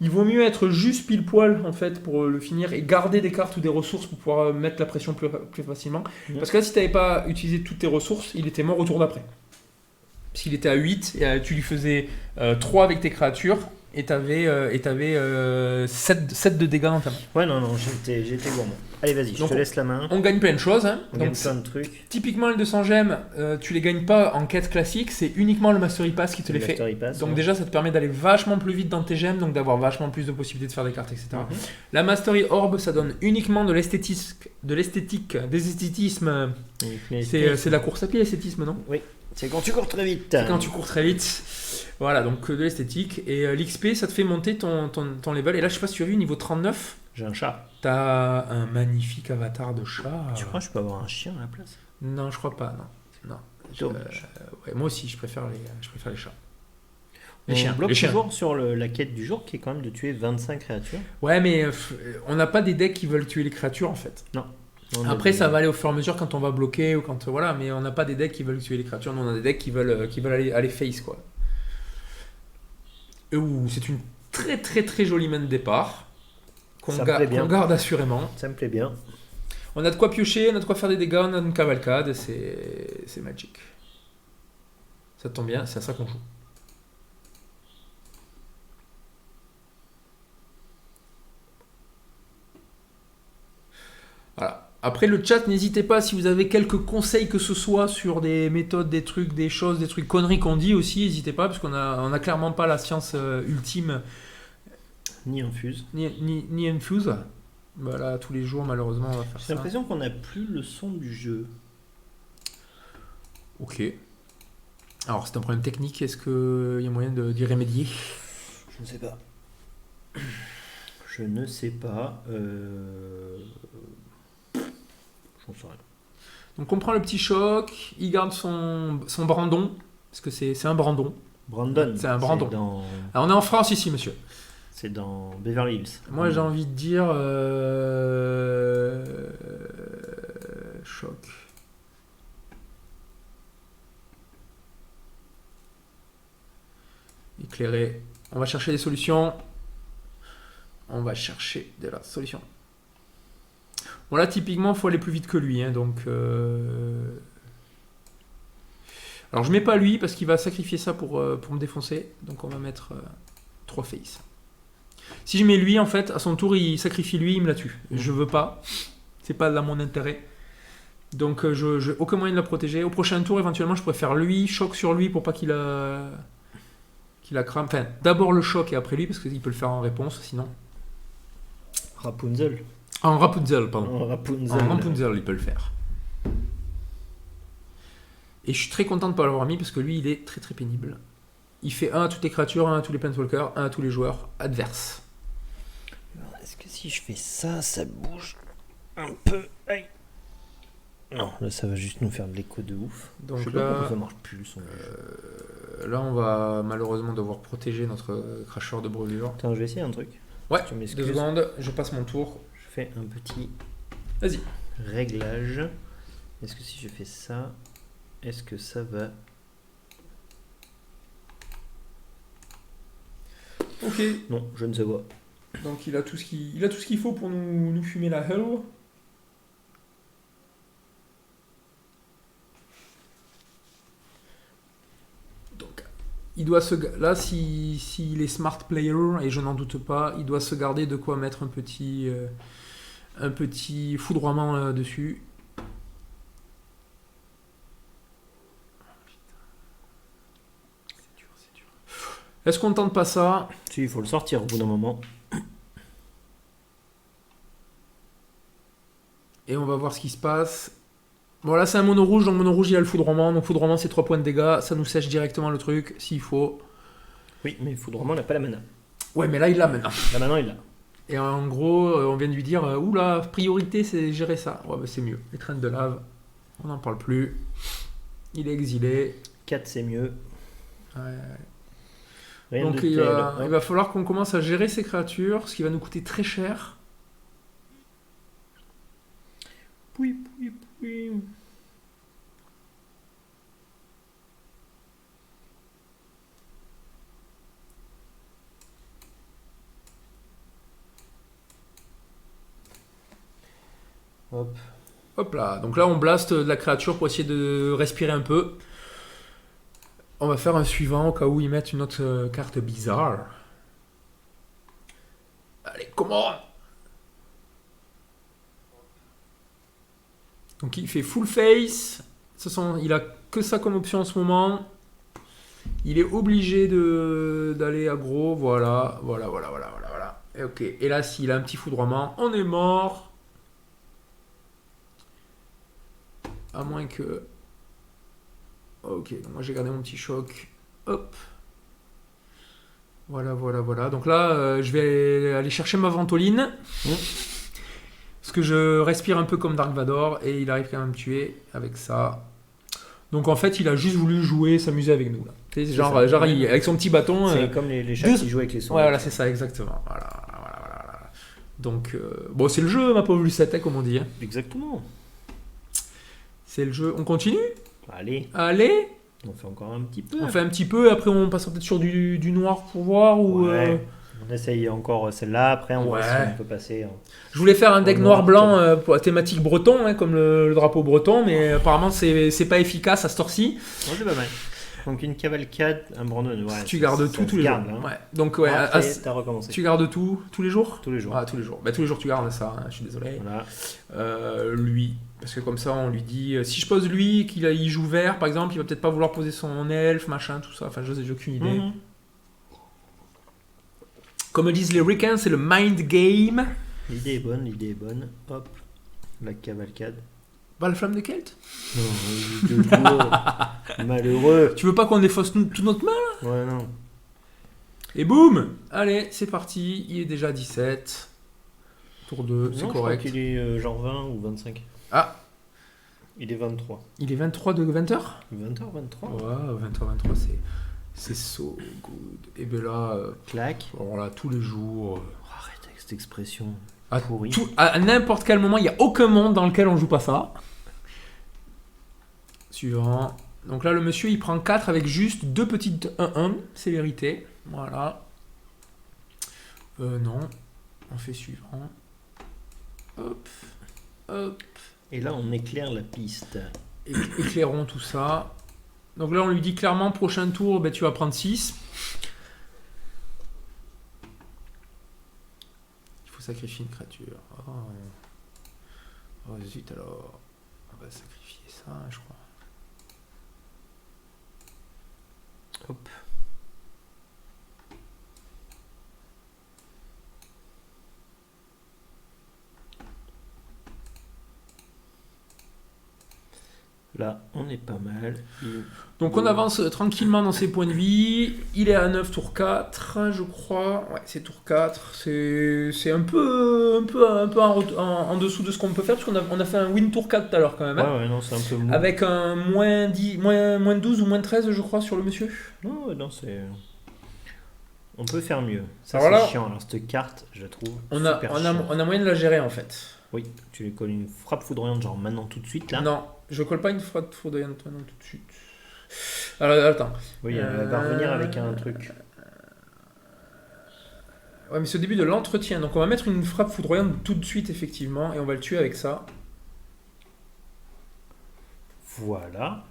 B: Il vaut mieux être juste pile poil en fait pour le finir et garder des cartes ou des ressources pour pouvoir mettre la pression plus facilement. Parce que là, si tu n'avais pas utilisé toutes tes ressources, il était mort au tour d'après. Parce qu'il était à 8, et tu lui faisais 3 avec tes créatures, et t'avais 7 de dégâts dans ta main.
A: Ouais, non, j'étais gourmand. Allez, vas-y, je te laisse la main.
B: On gagne plein de choses. Hein.
A: On gagne plein de trucs.
B: Typiquement, les 200 gemmes, tu les gagnes pas en quête classique, c'est uniquement le Mastery Pass qui te les fait. Donc déjà, ça te permet d'aller vachement plus vite dans tes gemmes, donc d'avoir vachement plus de possibilités de faire des cartes, etc. La Mastery Orb, ça donne uniquement de l'esthétisme. C'est la course à pied, l'esthétisme, non?
A: Oui. C'est quand tu cours très vite.
B: C'est quand tu cours très vite. Voilà, donc de l'esthétique. Et l'XP, ça te fait monter ton level. Et là, je sais pas si tu as vu, niveau 39.
A: J'ai un chat.
B: T'as un magnifique avatar de chat.
A: Tu crois que je peux avoir un chien à la place?
B: Non, je crois pas, non. Ouais, moi aussi, je préfère les chats.
A: On bloque toujours sur la quête du jour qui est quand même de tuer 25 créatures.
B: Ouais, mais on n'a pas des decks qui veulent tuer les créatures en fait.
A: Non.
B: Après, ça va aller au fur et à mesure quand on va bloquer ou quand voilà, mais on n'a pas des decks qui veulent tuer les créatures. Nous, on a des decks qui veulent aller face quoi. C'est une très très très jolie main de départ qu'on garde assurément.
A: Ça me plaît bien.
B: On a de quoi piocher, on a de quoi faire des dégâts, on a une cavalcade, c'est magique. Ça tombe bien, c'est à ça qu'on joue. Voilà. Après le chat, n'hésitez pas si vous avez quelques conseils que ce soit sur des méthodes, des trucs, des choses, des trucs conneries qu'on dit aussi, n'hésitez pas parce qu'on a clairement pas la science ultime.
A: Ni infuse.
B: Ni infuse. Voilà, tous les jours malheureusement on va faire ça.
A: J'ai l'impression qu'on n'a plus le son du jeu.
B: Ok. Alors c'est un problème technique, est-ce qu'il y a moyen d'y remédier?
A: Je ne sais pas. Je ne sais pas. J'en sais rien.
B: Donc on prend le petit choc, il garde son brandon, parce que c'est un brandon.
A: Brandon.
B: C'est un brandon. Alors on est en France ici, monsieur.
A: C'est dans Beverly Hills.
B: Moi j'ai envie de dire choc. Éclairé. On va chercher des solutions. On va chercher de la solution. Bon là typiquement il faut aller plus vite que lui, hein, donc alors je mets pas lui parce qu'il va sacrifier ça pour me défoncer, donc on va mettre 3 face. Si je mets lui en fait, à son tour il sacrifie lui, il me la tue. Je veux pas, c'est pas là mon intérêt. Donc je aucun moyen de la protéger. Au prochain tour éventuellement je pourrais faire lui, choc sur lui pour pas qu'il la crame. Enfin d'abord le choc et après lui parce qu'il peut le faire en réponse sinon.
A: Rapunzel.
B: En Rapunzel, pardon.
A: En Rapunzel,
B: il peut le faire. Et je suis très content de ne pas l'avoir mis parce que lui, il est très très pénible. Il fait 1 à toutes les créatures, 1 à tous les planeswalkers, 1 à tous les joueurs adverses.
A: Est-ce que si je fais ça, ça bouge un peu? Aïe. Non, là ça va juste nous faire de l'écho de ouf.
B: Donc
A: je sais pas pourquoi ça marche plus le son.
B: Là, on va malheureusement devoir protéger notre cracheur de brûlure.
A: Attends, je vais essayer un truc.
B: Ouais, 2 secondes, je passe mon tour.
A: Je fais un petit
B: Vas-y.
A: Réglage. Est-ce que si je fais ça, est-ce que ça va...
B: Ok.
A: Non, je ne sais pas.
B: Donc il a tout ce qu'il faut pour nous fumer la hell. Donc il doit là s'il est smart player, et je n'en doute pas, il doit se garder de quoi mettre un petit foudroiement dessus. C'est dur. Est-ce qu'on tente pas ça?
A: Si, il faut le sortir au bout d'un moment.
B: Et on va voir ce qui se passe. Bon, là c'est un mono rouge, donc mono rouge il y a le foudroiement. Donc foudroiement c'est 3 points de dégâts, ça nous sèche directement le truc s'il faut.
A: Oui, mais Foudroiement n'a pas la mana.
B: Ouais, mais là il l'a maintenant.
A: Là maintenant il l'a.
B: Et en gros, on vient de lui dire oula, priorité c'est gérer ça. Ouais, bah c'est mieux. Les traînes de lave, on n'en parle plus. Il est exilé.
A: 4 c'est mieux.
B: Ouais.
A: Rien
B: Donc
A: de
B: il
A: tel.
B: va falloir qu'on commence à gérer ces créatures, ce qui va nous coûter très cher.
A: Oui. Hop.
B: Hop là, donc là on blast de la créature pour essayer de respirer un peu. On va faire un suivant au cas où ils mettent une autre carte bizarre. Allez, comment? Donc il fait full face. Il a que ça comme option en ce moment. Il est obligé d'aller aggro. Voilà. Et ok. Et là, s'il a un petit foudroiement, on est mort. À moins que... Ok, donc moi j'ai gardé mon petit choc. Hop. Voilà. Donc là, je vais aller chercher ma ventoline. Parce que je respire un peu comme Dark Vador. Et il arrive quand même à me tuer avec ça. Donc en fait, il a juste voulu jouer, s'amuser avec nous. Là. Genre avec son petit bâton.
A: C'est comme les chats qui jouent avec les sons.
B: Ouais, voilà, c'est ça, exactement. Voilà. Donc, bon, c'est le jeu, ma pauvre Lucette, hein, comme on dit. Hein.
A: Exactement.
B: C'est le jeu. On continue?
A: Allez. On fait encore un petit peu.
B: On fait un petit peu, après on passera peut-être sur du noir pour voir. Ou,
A: ouais. On essaye encore celle-là, après on voit si on peut passer.
B: Je voulais faire un deck noir-blanc pour la thématique breton, hein, comme le drapeau breton, mais apparemment c'est pas efficace à cette heure-ci.
A: Ouais, c'est pas mal. Donc une cavalcade, un Brandon, ouais.
B: Tu gardes tout tous les jours.
A: Hein.
B: Ouais. Donc ouais,
A: t'as recommencé.
B: Tu gardes tout tous les jours?
A: Tous les jours.
B: Ah, tous les jours. Bah, tous les jours tu gardes ça, hein, je suis désolé.
A: Voilà.
B: Lui, parce que comme ça on lui dit, si je pose lui, qu'il joue vert par exemple, il va peut-être pas vouloir poser son elfe, machin, tout ça, enfin j'ai aucune idée. Comme disent les Ricains, c'est le mind game.
A: L'idée est bonne. Hop, la cavalcade.
B: Bah, la flamme de Kelt?
A: Non, malheureux.
B: Tu veux pas qu'on défausse toute notre main là?
A: Ouais, non.
B: Et boum! Allez, c'est parti. Il est déjà 17. Tour 2, c'est correct.
A: Je crois qu'il est genre 20 ou 25.
B: Ah!
A: Il est 23.
B: Il est 23 de 20h?
A: 20h, 23.
B: Ouais, 20h, 23, c'est so good. Et ben là,
A: claque.
B: Alors là, tous les jours.
A: Arrête avec cette expression.
B: Pourrie. À n'importe quel moment, il n'y a aucun monde dans lequel on joue pas ça. Suivant. Donc là, le monsieur, il prend 4 avec juste 2 petites 1-1. Célérité. Voilà. Non. On fait suivant. Hop.
A: Et là, on éclaire la piste.
B: Éclairons tout ça. Donc là, on lui dit clairement, prochain tour, ben, tu vas prendre 6. Il faut sacrifier une créature. Oh zut alors. On va sacrifier ça, je crois.
A: Hop. Là, on est pas mal.
B: Donc on avance tranquillement dans ses points de vie. Il est à 9 tour 4, je crois. Ouais, c'est tour 4. C'est un peu en dessous de ce qu'on peut faire, parce qu'on a fait un win tour 4 tout à l'heure quand même. Hein,
A: ouais, non, c'est un peu mou.
B: Avec un moins 12 ou moins 13, je crois, sur le monsieur.
A: Non, c'est... On peut faire mieux. Ça,
B: alors
A: c'est chiant. Alors, cette carte, je la trouve
B: on a moyen de la gérer, en fait.
A: Oui, tu lui colles une frappe foudroyante, genre maintenant, tout de suite, là.
B: Non, je colle pas une frappe foudroyante maintenant, tout de suite. Alors, attends.
A: Oui, elle va revenir avec un truc.
B: Ouais, mais c'est au début de l'entretien. Donc on va mettre une frappe foudroyante tout de suite, effectivement, et on va le tuer avec ça.
A: Voilà.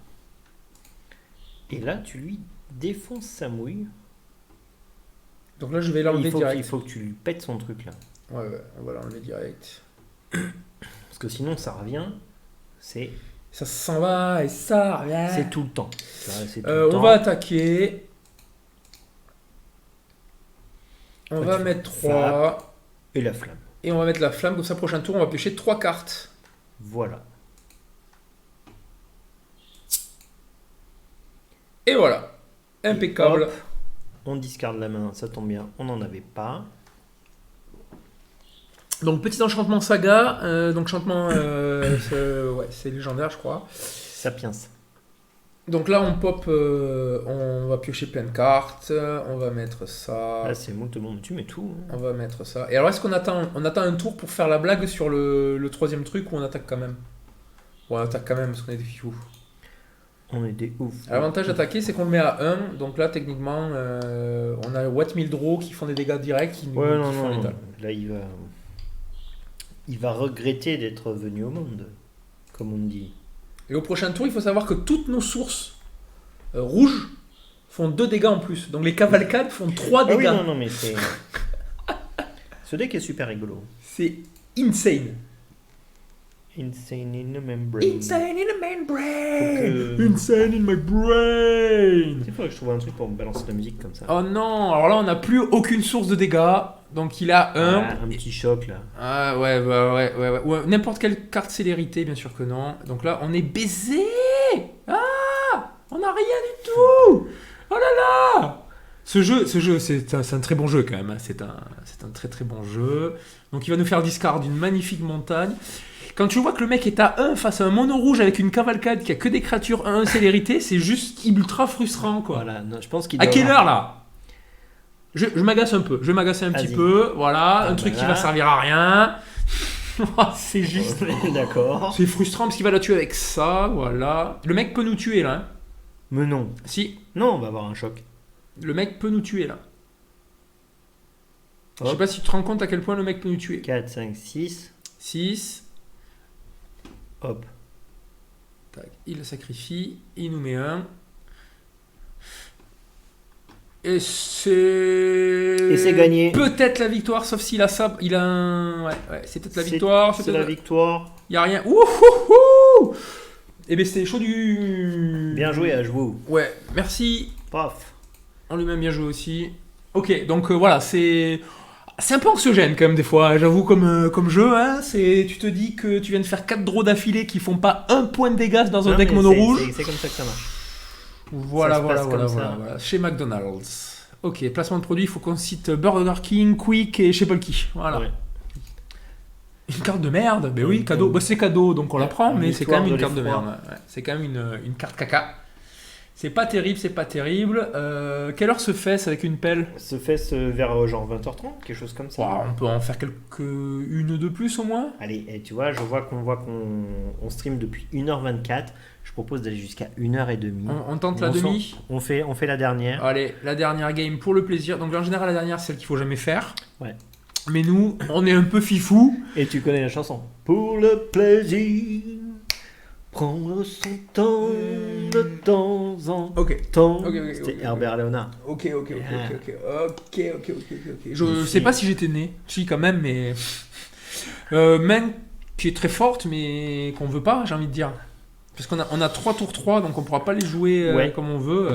A: Et là, tu lui défonces sa mouille.
B: Donc là, je vais l'enlever direct.
A: Il faut que tu lui pètes son truc là.
B: Ouais, on va l'enlever direct.
A: Parce que sinon, ça revient. C'est
B: Ça s'en va et ça revient.
A: c'est tout le temps. C'est tout le
B: On
A: temps.
B: va attaquer. On
A: Toi,
B: va
A: tu
B: mettre
A: fais
B: 3.
A: Et la flamme.
B: Et on va mettre la flamme. Comme ça, prochain tour, on va piocher 3 cartes.
A: Voilà.
B: Et voilà. Impeccable.
A: Hop, on discarde la main, ça tombe bien. On n'en avait pas.
B: Donc, petit enchantement saga. Donc, enchantement. C'est légendaire, je crois.
A: Sapiens.
B: Donc là, on pop. On va piocher plein de cartes. On va mettre ça.
A: Là, c'est bon, tout le monde. Tu mets tout.
B: On va mettre ça. Et alors, est-ce qu'on attend, un tour pour faire la blague sur le troisième truc ou on attaque quand même? Ouais, on attaque quand même parce qu'on est des fifous.
A: On est des ouf.
B: L'avantage d'attaquer, c'est qu'on le met à 1. Donc là, techniquement, on a What Mildrew qui font des dégâts directs qui nous
A: Ouais,
B: qui font
A: non.
B: létal.
A: Là, il va regretter d'être venu au monde, comme on dit.
B: Et au prochain tour, il faut savoir que toutes nos sources rouges font 2 dégâts en plus. Donc les cavalcades font 3
A: Ah oui,
B: dégâts.
A: non, mais c'est. Ce deck est super rigolo.
B: C'est insane.
A: Insane in the membrane.
B: Insane in the membrane.
A: Faut que-
B: Insane in my brain.
A: Il faudrait que je trouve un truc pour me balancer de la musique comme ça.
B: Oh non, alors là, on n'a plus aucune source de dégâts. Donc il a 1.
A: Ah, un petit choc là.
B: Ah ouais, ouais. Ou n'importe quelle carte célérité, bien sûr que non. Donc là, on est baisé. Ah, on n'a rien du tout. Oh là là. Ce jeu, c'est un très bon jeu quand même. Hein. C'est un très très bon jeu. Donc il va nous faire discard d'une magnifique montagne. Quand tu vois que le mec est à 1 face à un mono rouge avec une cavalcade qui a que des créatures 1 célérité, c'est juste ultra frustrant quoi.
A: Voilà, non, je pense qu'il
B: À
A: doit
B: quelle
A: avoir-
B: heure là? Je m'agace un peu, je vais m'agacer un petit
A: Vas-y.
B: peu, voilà,
A: Ah,
B: un truc qui
A: voilà.
B: va servir à rien. C'est juste.
A: D'accord.
B: C'est frustrant parce qu'il va la tuer avec ça, voilà. Le mec peut nous tuer là. Hein.
A: Mais non.
B: Si,
A: Non, on va avoir un choc.
B: le mec peut nous tuer là. Je sais
A: Hop.
B: pas si tu te rends compte à quel point le mec peut nous tuer.
A: 4, 5, 6.
B: 6.
A: Hop.
B: Tac, il le sacrifie, il nous met un. Et c'est
A: gagné.
B: Peut-être la victoire, sauf s'il a ça. Il a un. Ouais, c'est peut-être la victoire.
A: C'est la victoire.
B: Il n'y a rien. Ouhouhou. Et ben c'était chaud du.
A: Bien joué à vous.
B: Ouais, merci.
A: Paf.
B: On lui met bien joué aussi. Ok, donc voilà, c'est un peu anxiogène quand même des fois, j'avoue, comme jeu. Hein, tu te dis que tu viens de faire 4 draws d'affilée qui font pas un point de dégâts dans un
A: Non,
B: deck
A: mais
B: mono
A: c'est-
B: rouge.
A: C'est comme ça que ça marche.
B: Voilà,
A: Ça se passe comme ça.
B: voilà. Chez McDonald's. Ok, placement de produit, il faut qu'on cite Burger King, Quick et je sais pas le qui. Voilà.
A: Ouais.
B: Une carte de merde, ben oui, cadeau. Bah, c'est cadeau, donc on la prend,
A: Une
B: mais c'est quand même une
A: histoire
B: carte
A: de
B: de
A: l'effroi.
B: merde. Ouais. C'est quand même une carte caca. C'est pas terrible, c'est pas terrible. Quelle heure se fait avec une pelle?
A: Se fait vers genre 20h30, quelque chose comme ça.
B: On peut en faire une de plus au moins.
A: Allez, et tu vois, je vois qu'on stream depuis 1h24. Je propose d'aller jusqu'à 1h30.
B: On tente la demi.
A: On fait la dernière.
B: Allez, la dernière game pour le plaisir. Donc en général, la dernière, c'est celle qu'il faut jamais faire.
A: Ouais.
B: Mais nous, on est un peu fifou.
A: Et tu connais la chanson. Pour le plaisir, prendre son temps de temps en
B: Ok.
A: temps.
B: Ok,
A: C'était Herbert Léonard.
B: Ok.
A: Ah.
B: Je sais pas si j'étais né. Si, quand même, mais. Main qui est très forte, mais qu'on veut pas, j'ai envie de dire. Parce qu'on a 3 tours 3, donc on pourra pas les jouer
A: Ouais.
B: comme on veut.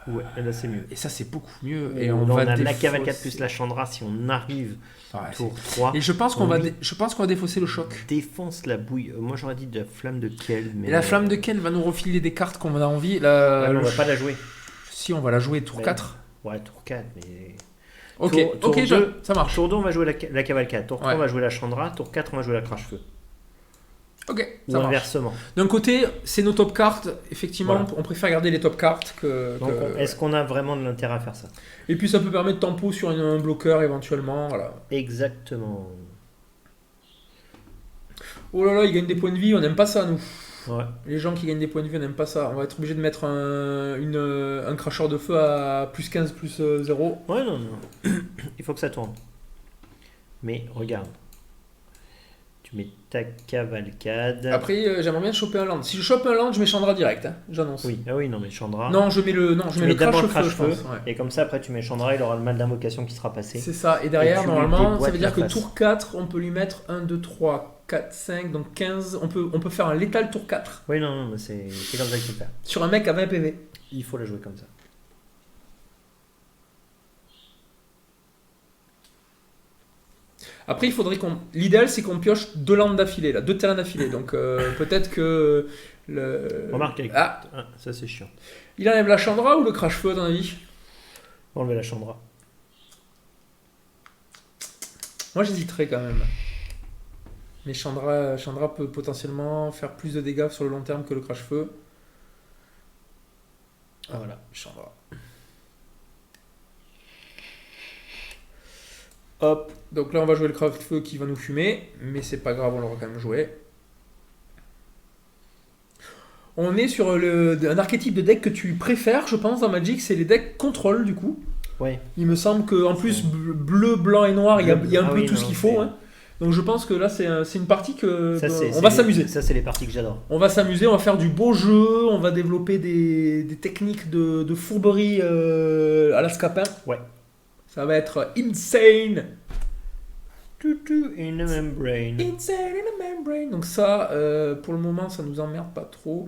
A: Ouais, là c'est mieux.
B: Et ça, c'est beaucoup mieux. Et
A: Là,
B: on
A: on
B: va
A: a la
B: défausser.
A: cavalcade plus la Chandra si on arrive
B: Ouais,
A: tour 3.
B: Et je pense qu'on va défausser le choc.
A: Défonce la bouille. Moi j'aurais dit de la flamme de quel. Mais
B: Et la flamme de Kel va nous refiler des cartes qu'on a envie.
A: Ouais, mais on va pas la jouer.
B: Si, on va la jouer tour
A: Ouais.
B: 4.
A: Ouais, tour 4. Mais...
B: Ok,
A: Tour
B: ok,
A: 2,
B: ça marche.
A: Tour 2, on va jouer la cavalcade. Tour 3,
B: Ouais.
A: on va jouer la Chandra. Tour 4, on va jouer la Crash-Feu.
B: Ok,
A: Ou
B: ça marche.
A: inversement.
B: D'un côté, c'est nos top cartes. Effectivement,
A: Voilà.
B: on préfère garder les top cartes que.
A: Donc, est-ce qu'on a vraiment de l'intérêt à faire ça?
B: Et puis ça peut permettre tempo sur un bloqueur éventuellement. Voilà.
A: Exactement.
B: Oh là là, ils gagnent des points de vie, on n'aime pas ça nous.
A: Ouais.
B: Les gens qui gagnent des points de vie, on n'aime pas ça. On va être obligé de mettre un cracheur de feu à plus 15, plus 0.
A: Ouais, non. Il faut que ça tourne. Mais regarde. Tu mets ta cavalcade.
B: Après, j'aimerais bien choper un land. Si je chope un land, je mets Chandra direct, hein, j'annonce.
A: Oui, non, mais Chandra.
B: Non, je mets le
A: d'abord
B: crash feu, je pense. Ouais.
A: Et comme ça, après, tu mets Chandra, il aura le mal d'invocation qui sera passé.
B: C'est ça. Et derrière,
A: Et tu lui
B: normalement,
A: déboîtes
B: ça veut dire
A: la
B: que
A: face.
B: tour 4, on peut lui mettre 1, 2, 3, 4, 5, donc 15. On peut faire un létal tour 4
A: Oui, non, mais c'est comme ça qu'il faut faire.
B: sur un mec à 20 PV.
A: Il faut la jouer comme ça.
B: Après, il faudrait qu'on. L'idéal, c'est qu'on pioche 2 landes d'affilée, là, 2 terrains d'affilée. Donc peut-être que.
A: Remarque avec...
B: Ah,
A: ça c'est chiant.
B: il enlève la Chandra ou le crash feu, à ton avis?
A: On va enlever la Chandra.
B: Moi, j'hésiterais quand même. Mais Chandra peut potentiellement faire plus de dégâts sur le long terme que le crash feu. Ah, voilà, Chandra.
A: Hop.
B: Donc là, on va jouer le crash feu qui va nous fumer. Mais c'est pas grave, on l'aura quand même joué. On est sur un archétype de deck que tu préfères, je pense, dans Magic. C'est les decks contrôle, du coup.
A: Ouais.
B: Il me semble qu'en plus, bleu, blanc et noir, il y a un
A: Ah
B: peu
A: oui,
B: tout
A: non,
B: ce qu'il faut.
A: c'est-
B: Hein. Donc je pense que là, c'est une partie que
A: Ça,
B: on va s'amuser.
A: Ça, c'est les parties que j'adore.
B: On va s'amuser, on va faire du beau jeu, on va développer des techniques de fourberie à la Scapin.
A: Ouais.
B: Ça va être insane.
A: Tutu in the membrane.
B: Insane in the membrane. Donc ça, pour le moment, ça nous emmerde pas trop.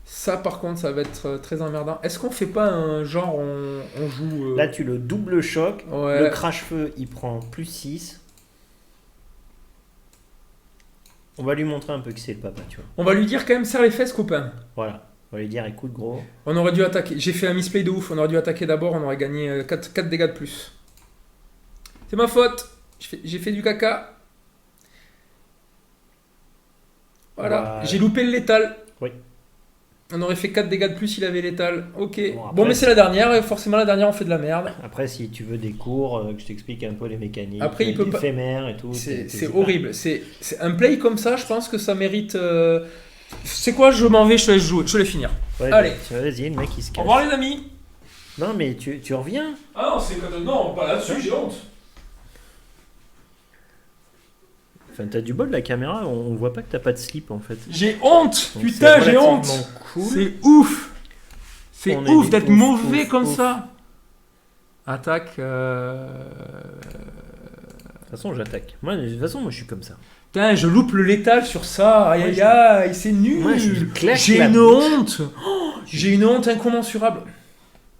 B: Ça, par contre, ça va être très emmerdant. Est-ce qu'on fait pas un genre, on joue...
A: Là, tu le double choc.
B: Ouais.
A: Le crash-feu, il prend plus 6. On va lui montrer un peu qui c'est le papa, tu vois.
B: On va lui dire quand même, serre les fesses, copain.
A: Voilà. On va lui dire, écoute, gros.
B: On aurait dû attaquer. J'ai fait un misplay de ouf. On aurait dû attaquer d'abord. On aurait gagné 4 dégâts de plus. C'est ma faute. J'ai fait du caca. Voilà.
A: Ouais.
B: J'ai loupé le létal.
A: Oui.
B: On aurait fait 4 dégâts de plus s'il avait létal. Ok.
A: Bon, après,
B: Bon, mais c'est la dernière. Et forcément, la dernière, on fait de la merde.
A: Après, si tu veux des cours, que je t'explique un peu les mécaniques,
B: Après, il peut pas-
A: éphémères et tout.
B: C'est horrible. C'est un play comme ça. Je pense que ça mérite. C'est quoi? Je m'en vais. Je te laisse jouer. Je te laisse finir.
A: Ouais,
B: Allez.
A: Vas-y, le mec, il se
B: Au
A: casse.
B: revoir, les amis.
A: Non, mais tu reviens.
B: Ah non, c'est non, pas là-dessus. J'ai honte.
A: Enfin, t'as du bol, la caméra, on voit pas que t'as pas de slip, en fait.
B: J'ai honte.
A: Donc,
B: Putain,
A: c'est
B: j'ai honte.
A: relativement Cool.
B: C'est ouf. C'est
A: On est
B: ouf
A: des
B: d'être
A: ouf,
B: mauvais
A: ouf,
B: comme
A: ouf.
B: ça. Attaque.
A: De toute façon, j'attaque. Moi, de toute façon, moi, je suis comme ça.
B: Putain, je loupe le létal sur ça. Aïe aïe aïe, c'est nul.
A: Moi, je lui claque
B: J'ai
A: la
B: une
A: bouche.
B: honte. Oh, j'ai une honte incommensurable.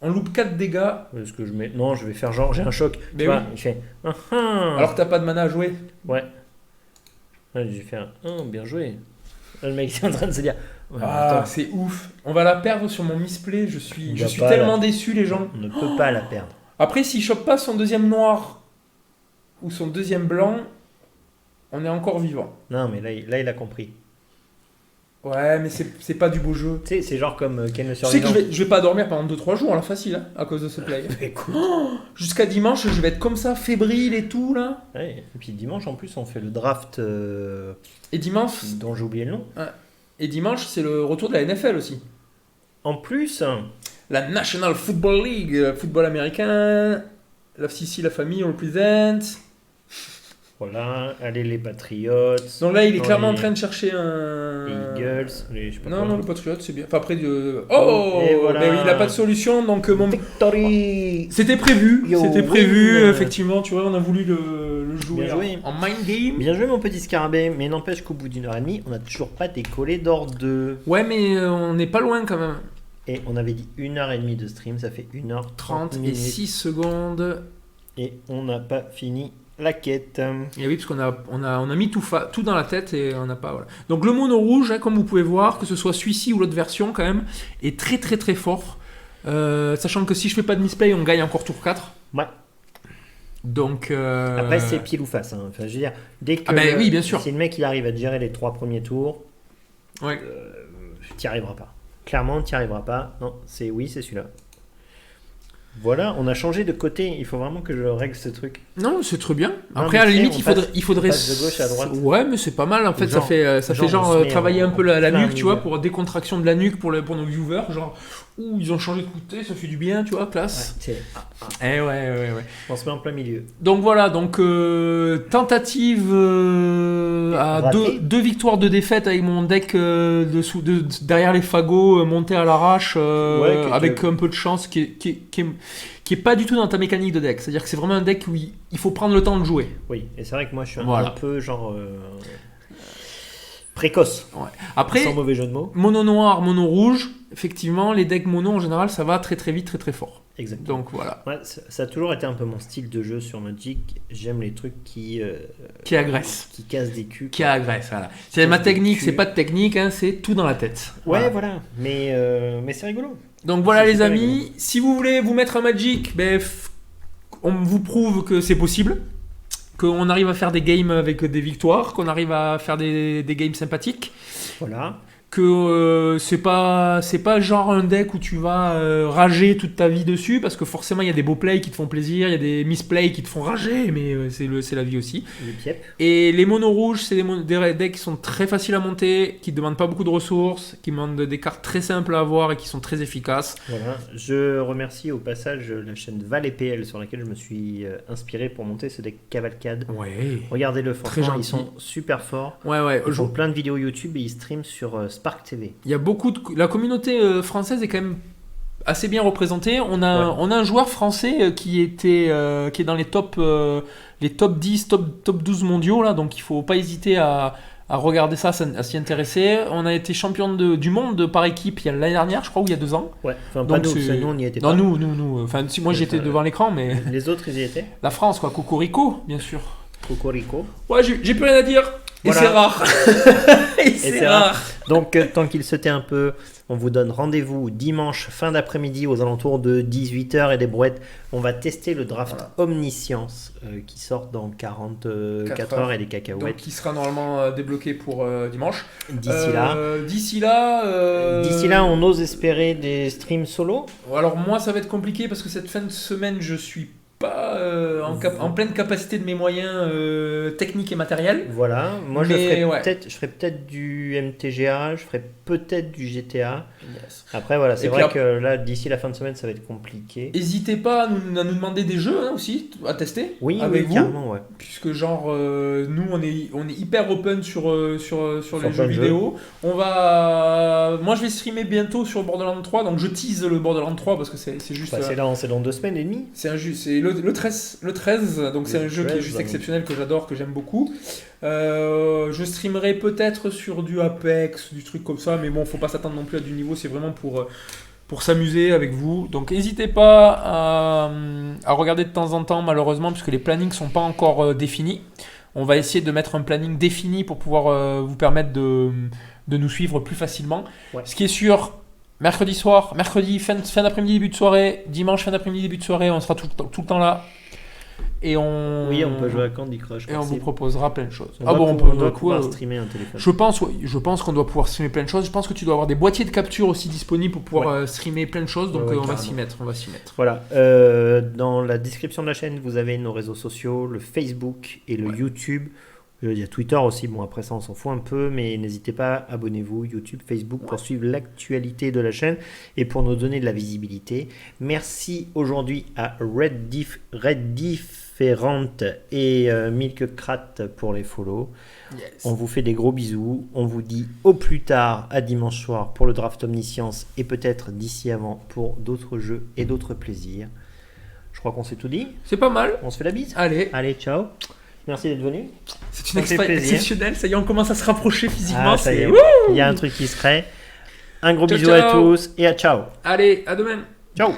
B: On loupe 4 dégâts
A: Parce que je mets... Non, je vais faire genre, j'ai un choc.
B: Mais
A: tu vois,
B: oui.
A: il fait... Ah, ah.
B: alors que t'as pas de mana à jouer.
A: Ouais. Ouais, j'ai fait un... bien joué. Là, le mec est en train de se dire... Ouais,
B: Ah,
A: attends,
B: c'est ouf. On va la perdre sur mon misplay. Je
A: On
B: suis
A: va pas
B: tellement
A: la-
B: déçu, les gens.
A: on ne peut pas la perdre.
B: Après, s'il chope pas son deuxième noir ou son deuxième blanc, on est encore vivant.
A: Non, mais là, il a compris.
B: Ouais, mais c'est pas du beau jeu.
A: Tu sais, c'est genre comme Ken le
B: Tu sais que
A: survivant.
B: je vais pas dormir pendant 2-3 jours, là, facile, hein, à cause de ce play.
A: Écoute.
B: Jusqu'à dimanche, je vais être comme ça, fébrile et tout, là.
A: Ouais, et puis dimanche, en plus, on fait le draft
B: Et dimanche,
A: dont j'ai oublié le nom.
B: c'est le retour de la NFL aussi.
A: En plus,
B: La National Football League, football américain. La FCC, la famille, on représente.
A: voilà, allez les Patriots,
B: Donc là, il est
A: Non,
B: clairement
A: les-
B: en train de chercher un...
A: les Eagles, les, je sais pas
B: Non,
A: quoi.
B: non, le Patriot, c'est bien. Enfin, après, oh
A: Et voilà.
B: Mais il a pas de solution, donc mon...
A: Victory.
B: C'était prévu,
A: Yo,
B: c'était prévu,
A: win.
B: effectivement, tu vois, on a voulu le jouer
A: Bien joué.
B: en mind game.
A: Bien joué mon petit scarabée, mais n'empêche qu'au bout d'une heure et demie, on n'a toujours pas décollé d'ordre 2.
B: Ouais, mais on n'est pas loin quand même.
A: Et on avait dit 1h30 de stream, ça fait 1h30
B: 30 et
A: minutes.
B: 6 secondes.
A: Et on n'a pas fini la quête.
B: Et oui, parce qu'on a mis tout dans la tête et on n'a pas. Voilà. Donc le mono rouge, hein, comme vous pouvez voir, que ce soit celui-ci ou l'autre version, quand même, est très très très fort. Sachant que si je fais pas de misplay, on gagne encore tour 4.
A: Ouais.
B: Donc.
A: Après, c'est pile ou face. Hein. Enfin, je veux dire, dès que.
B: Ah ben oui, bien sûr.
A: Si le mec il arrive à te gérer les 3 premiers tours,
B: Ouais.
A: t'y arriveras pas. Clairement, t'y arriveras pas. Non, c'est celui-là. Voilà, on a changé de côté. Il faut vraiment que je règle ce truc.
B: Non, c'est très bien.
A: Non,
B: Après,
A: mais
B: à la
A: tu sais,
B: limite,
A: on
B: il faudrait.
A: passe de gauche à droite.
B: Ouais, mais c'est pas mal. En fait,
A: Genre-
B: ça fait
A: genre, on se met
B: travailler
A: en-
B: un peu la
A: plein
B: nuque, tu vois,
A: milieu.
B: pour décontraction de la nuque pour nos viewers. Genre, ouh, ils ont changé de côté, ça fait du bien, tu vois, classe. Ouais.
A: On se met en plein milieu.
B: Donc voilà, tentative à
A: Raté.
B: deux victoires, 2 défaites avec mon deck derrière les fagots monté à l'arrache
A: Ouais,
B: avec un peu de chance qui est pas du tout dans ta mécanique de deck. C'est-à-dire que c'est vraiment un deck où il faut prendre le temps de jouer.
A: Oui, et c'est vrai que moi je suis
B: Voilà.
A: un peu genre précoce,
B: Ouais. Après,
A: sans mauvais jeu de mots.
B: mono noir, mono rouge, effectivement, les decks mono en général ça va très très vite, très très fort.
A: Exactement.
B: Donc voilà,
A: Ouais, ça a toujours été un peu mon style de jeu sur Magic. J'aime les trucs qui
B: agresse.
A: qui cassent des culs.
B: Qui agresse, voilà. C'est ma
A: Casse
B: technique,
A: du cul.
B: c'est pas de technique, hein, c'est tout dans la tête.
A: Ouais,
B: Voilà.
A: voilà. Mais c'est rigolo.
B: Donc voilà
A: C'est
B: les
A: super
B: amis,
A: rigolo.
B: si vous voulez vous mettre un Magic, on vous prouve que c'est possible, qu'on arrive à faire des games avec des victoires, qu'on arrive à faire des games sympathiques,
A: Voilà.
B: que c'est pas genre un deck où tu vas rager toute ta vie dessus, parce que forcément il y a des beaux plays qui te font plaisir, il y a des misplays qui te font rager, mais c'est la vie aussi.
A: Les pièpes.
B: Et les monos rouges, c'est des decks qui sont très faciles à monter, qui ne demandent pas beaucoup de ressources, qui demandent des cartes très simples à avoir et qui sont très efficaces.
A: Voilà. Je remercie au passage la chaîne Val et PL sur laquelle je me suis inspiré pour monter ce deck Cavalcade.
B: Ouais.
A: Regardez-le,
B: Très
A: franchement, ils
B: gentil.
A: sont super forts.
B: Ouais.
A: Ils font plein de vidéos YouTube et ils streament sur Spark TV.
B: Il y a beaucoup de... La communauté française est quand même assez bien représentée. On a un joueur français qui est dans les top 10, top 12 mondiaux, là, donc il faut pas hésiter à regarder ça, à s'y intéresser. On a été champion du monde par équipe l'année dernière, je crois, ou il y a 2 ans.
A: Ouais, enfin
B: Donc
A: pas nous,
B: c'est-
A: parce que nous on n'y était
B: Non,
A: pas.
B: nous. Enfin, si, moi j'étais devant l'écran, mais
A: Les autres ils y étaient.
B: la France, quoi. Cocorico, bien sûr.
A: Cocorico.
B: Ouais, j'ai plus rien à dire. Et
A: Voilà.
B: c'est rare. Et c'est
A: c'est
B: rare.
A: Donc, tant qu'il se tait un peu, on vous donne rendez-vous dimanche fin d'après-midi aux alentours de 18h et des brouettes. On va tester le draft Omniscience qui sort dans 44 heures et des cacahuètes.
B: Donc, qui sera normalement débloqué pour dimanche.
A: D'ici là, on ose espérer des streams solo.
B: Alors, moi, ça va être compliqué parce que cette fin de semaine, je suis pas en pleine capacité de mes moyens techniques et matériels.
A: Voilà, moi je
B: Mais,
A: ferai peut-être du MTGA, je ferai peut-être du GTA. Après voilà, c'est
B: Et
A: vrai
B: puis,
A: que là d'ici la fin de semaine ça va être compliqué.
B: N'hésitez pas à nous demander des jeux aussi à tester
A: Oui,
B: avec
A: oui,
B: vous.
A: carrément, ouais.
B: Puisque genre nous on est hyper open sur les
A: plein
B: jeux
A: de jeux.
B: vidéo. Moi je vais streamer bientôt sur Borderlands 3, donc je tease le Borderlands 3 parce que c'est juste
A: Bah, c'est dans 2 semaines et demie.
B: c'est le 13, donc c'est
A: Le
B: un jeu qui est
A: 13,
B: juste
A: donc.
B: exceptionnel, que j'adore, que j'aime beaucoup. Je streamerai peut-être sur du Apex, du truc comme ça, mais bon, faut pas s'attendre non plus à du niveau, c'est vraiment pour s'amuser avec vous. Donc n'hésitez pas à regarder de temps en temps, malheureusement, puisque les plannings sont pas encore définis. On va essayer de mettre un planning défini pour pouvoir vous permettre de nous suivre plus facilement.
A: Ouais.
B: Ce qui est sûr, mercredi soir, fin d'après-midi, début de soirée, dimanche, fin d'après-midi, début de soirée, on sera tout le temps là. Et on
A: peut jouer à Candy Crush.
B: et on vous proposera plein de choses.
A: On doit pouvoir streamer un téléphone.
B: Je pense qu'on doit pouvoir streamer plein de choses. Je pense que tu dois avoir des boîtiers de capture aussi disponibles pour pouvoir streamer plein de choses. Donc
A: Ouais,
B: on va
A: carrément.
B: s'y mettre.
A: Voilà, dans la description de la chaîne, vous avez nos réseaux sociaux, le Facebook et le YouTube. Il y a Twitter aussi, bon après ça on s'en fout un peu, mais n'hésitez pas, abonnez-vous, YouTube, Facebook, pour suivre l'actualité de la chaîne et pour nous donner de la visibilité. Merci aujourd'hui à Red Different et Milkcrat pour les follow.
B: Yes.
A: On vous fait des gros bisous, on vous dit au plus tard à dimanche soir pour le draft Omniscience et peut-être d'ici avant pour d'autres jeux et d'autres plaisirs. Je crois qu'on s'est tout dit,
B: C'est pas mal.
A: on se fait la bise.
B: Allez,
A: Allez, ciao. Merci d'être venu.
B: c'est
A: Ça
B: une
A: fait plaisir.
B: exceptionnelle. Ça y est, on commence à se rapprocher physiquement.
A: Ah, ça y est.
B: c'est-
A: Il y a un truc qui se crée. Un gros
B: Ciao,
A: bisou à
B: ciao.
A: tous et à ciao.
B: Allez, à demain.
A: Ciao.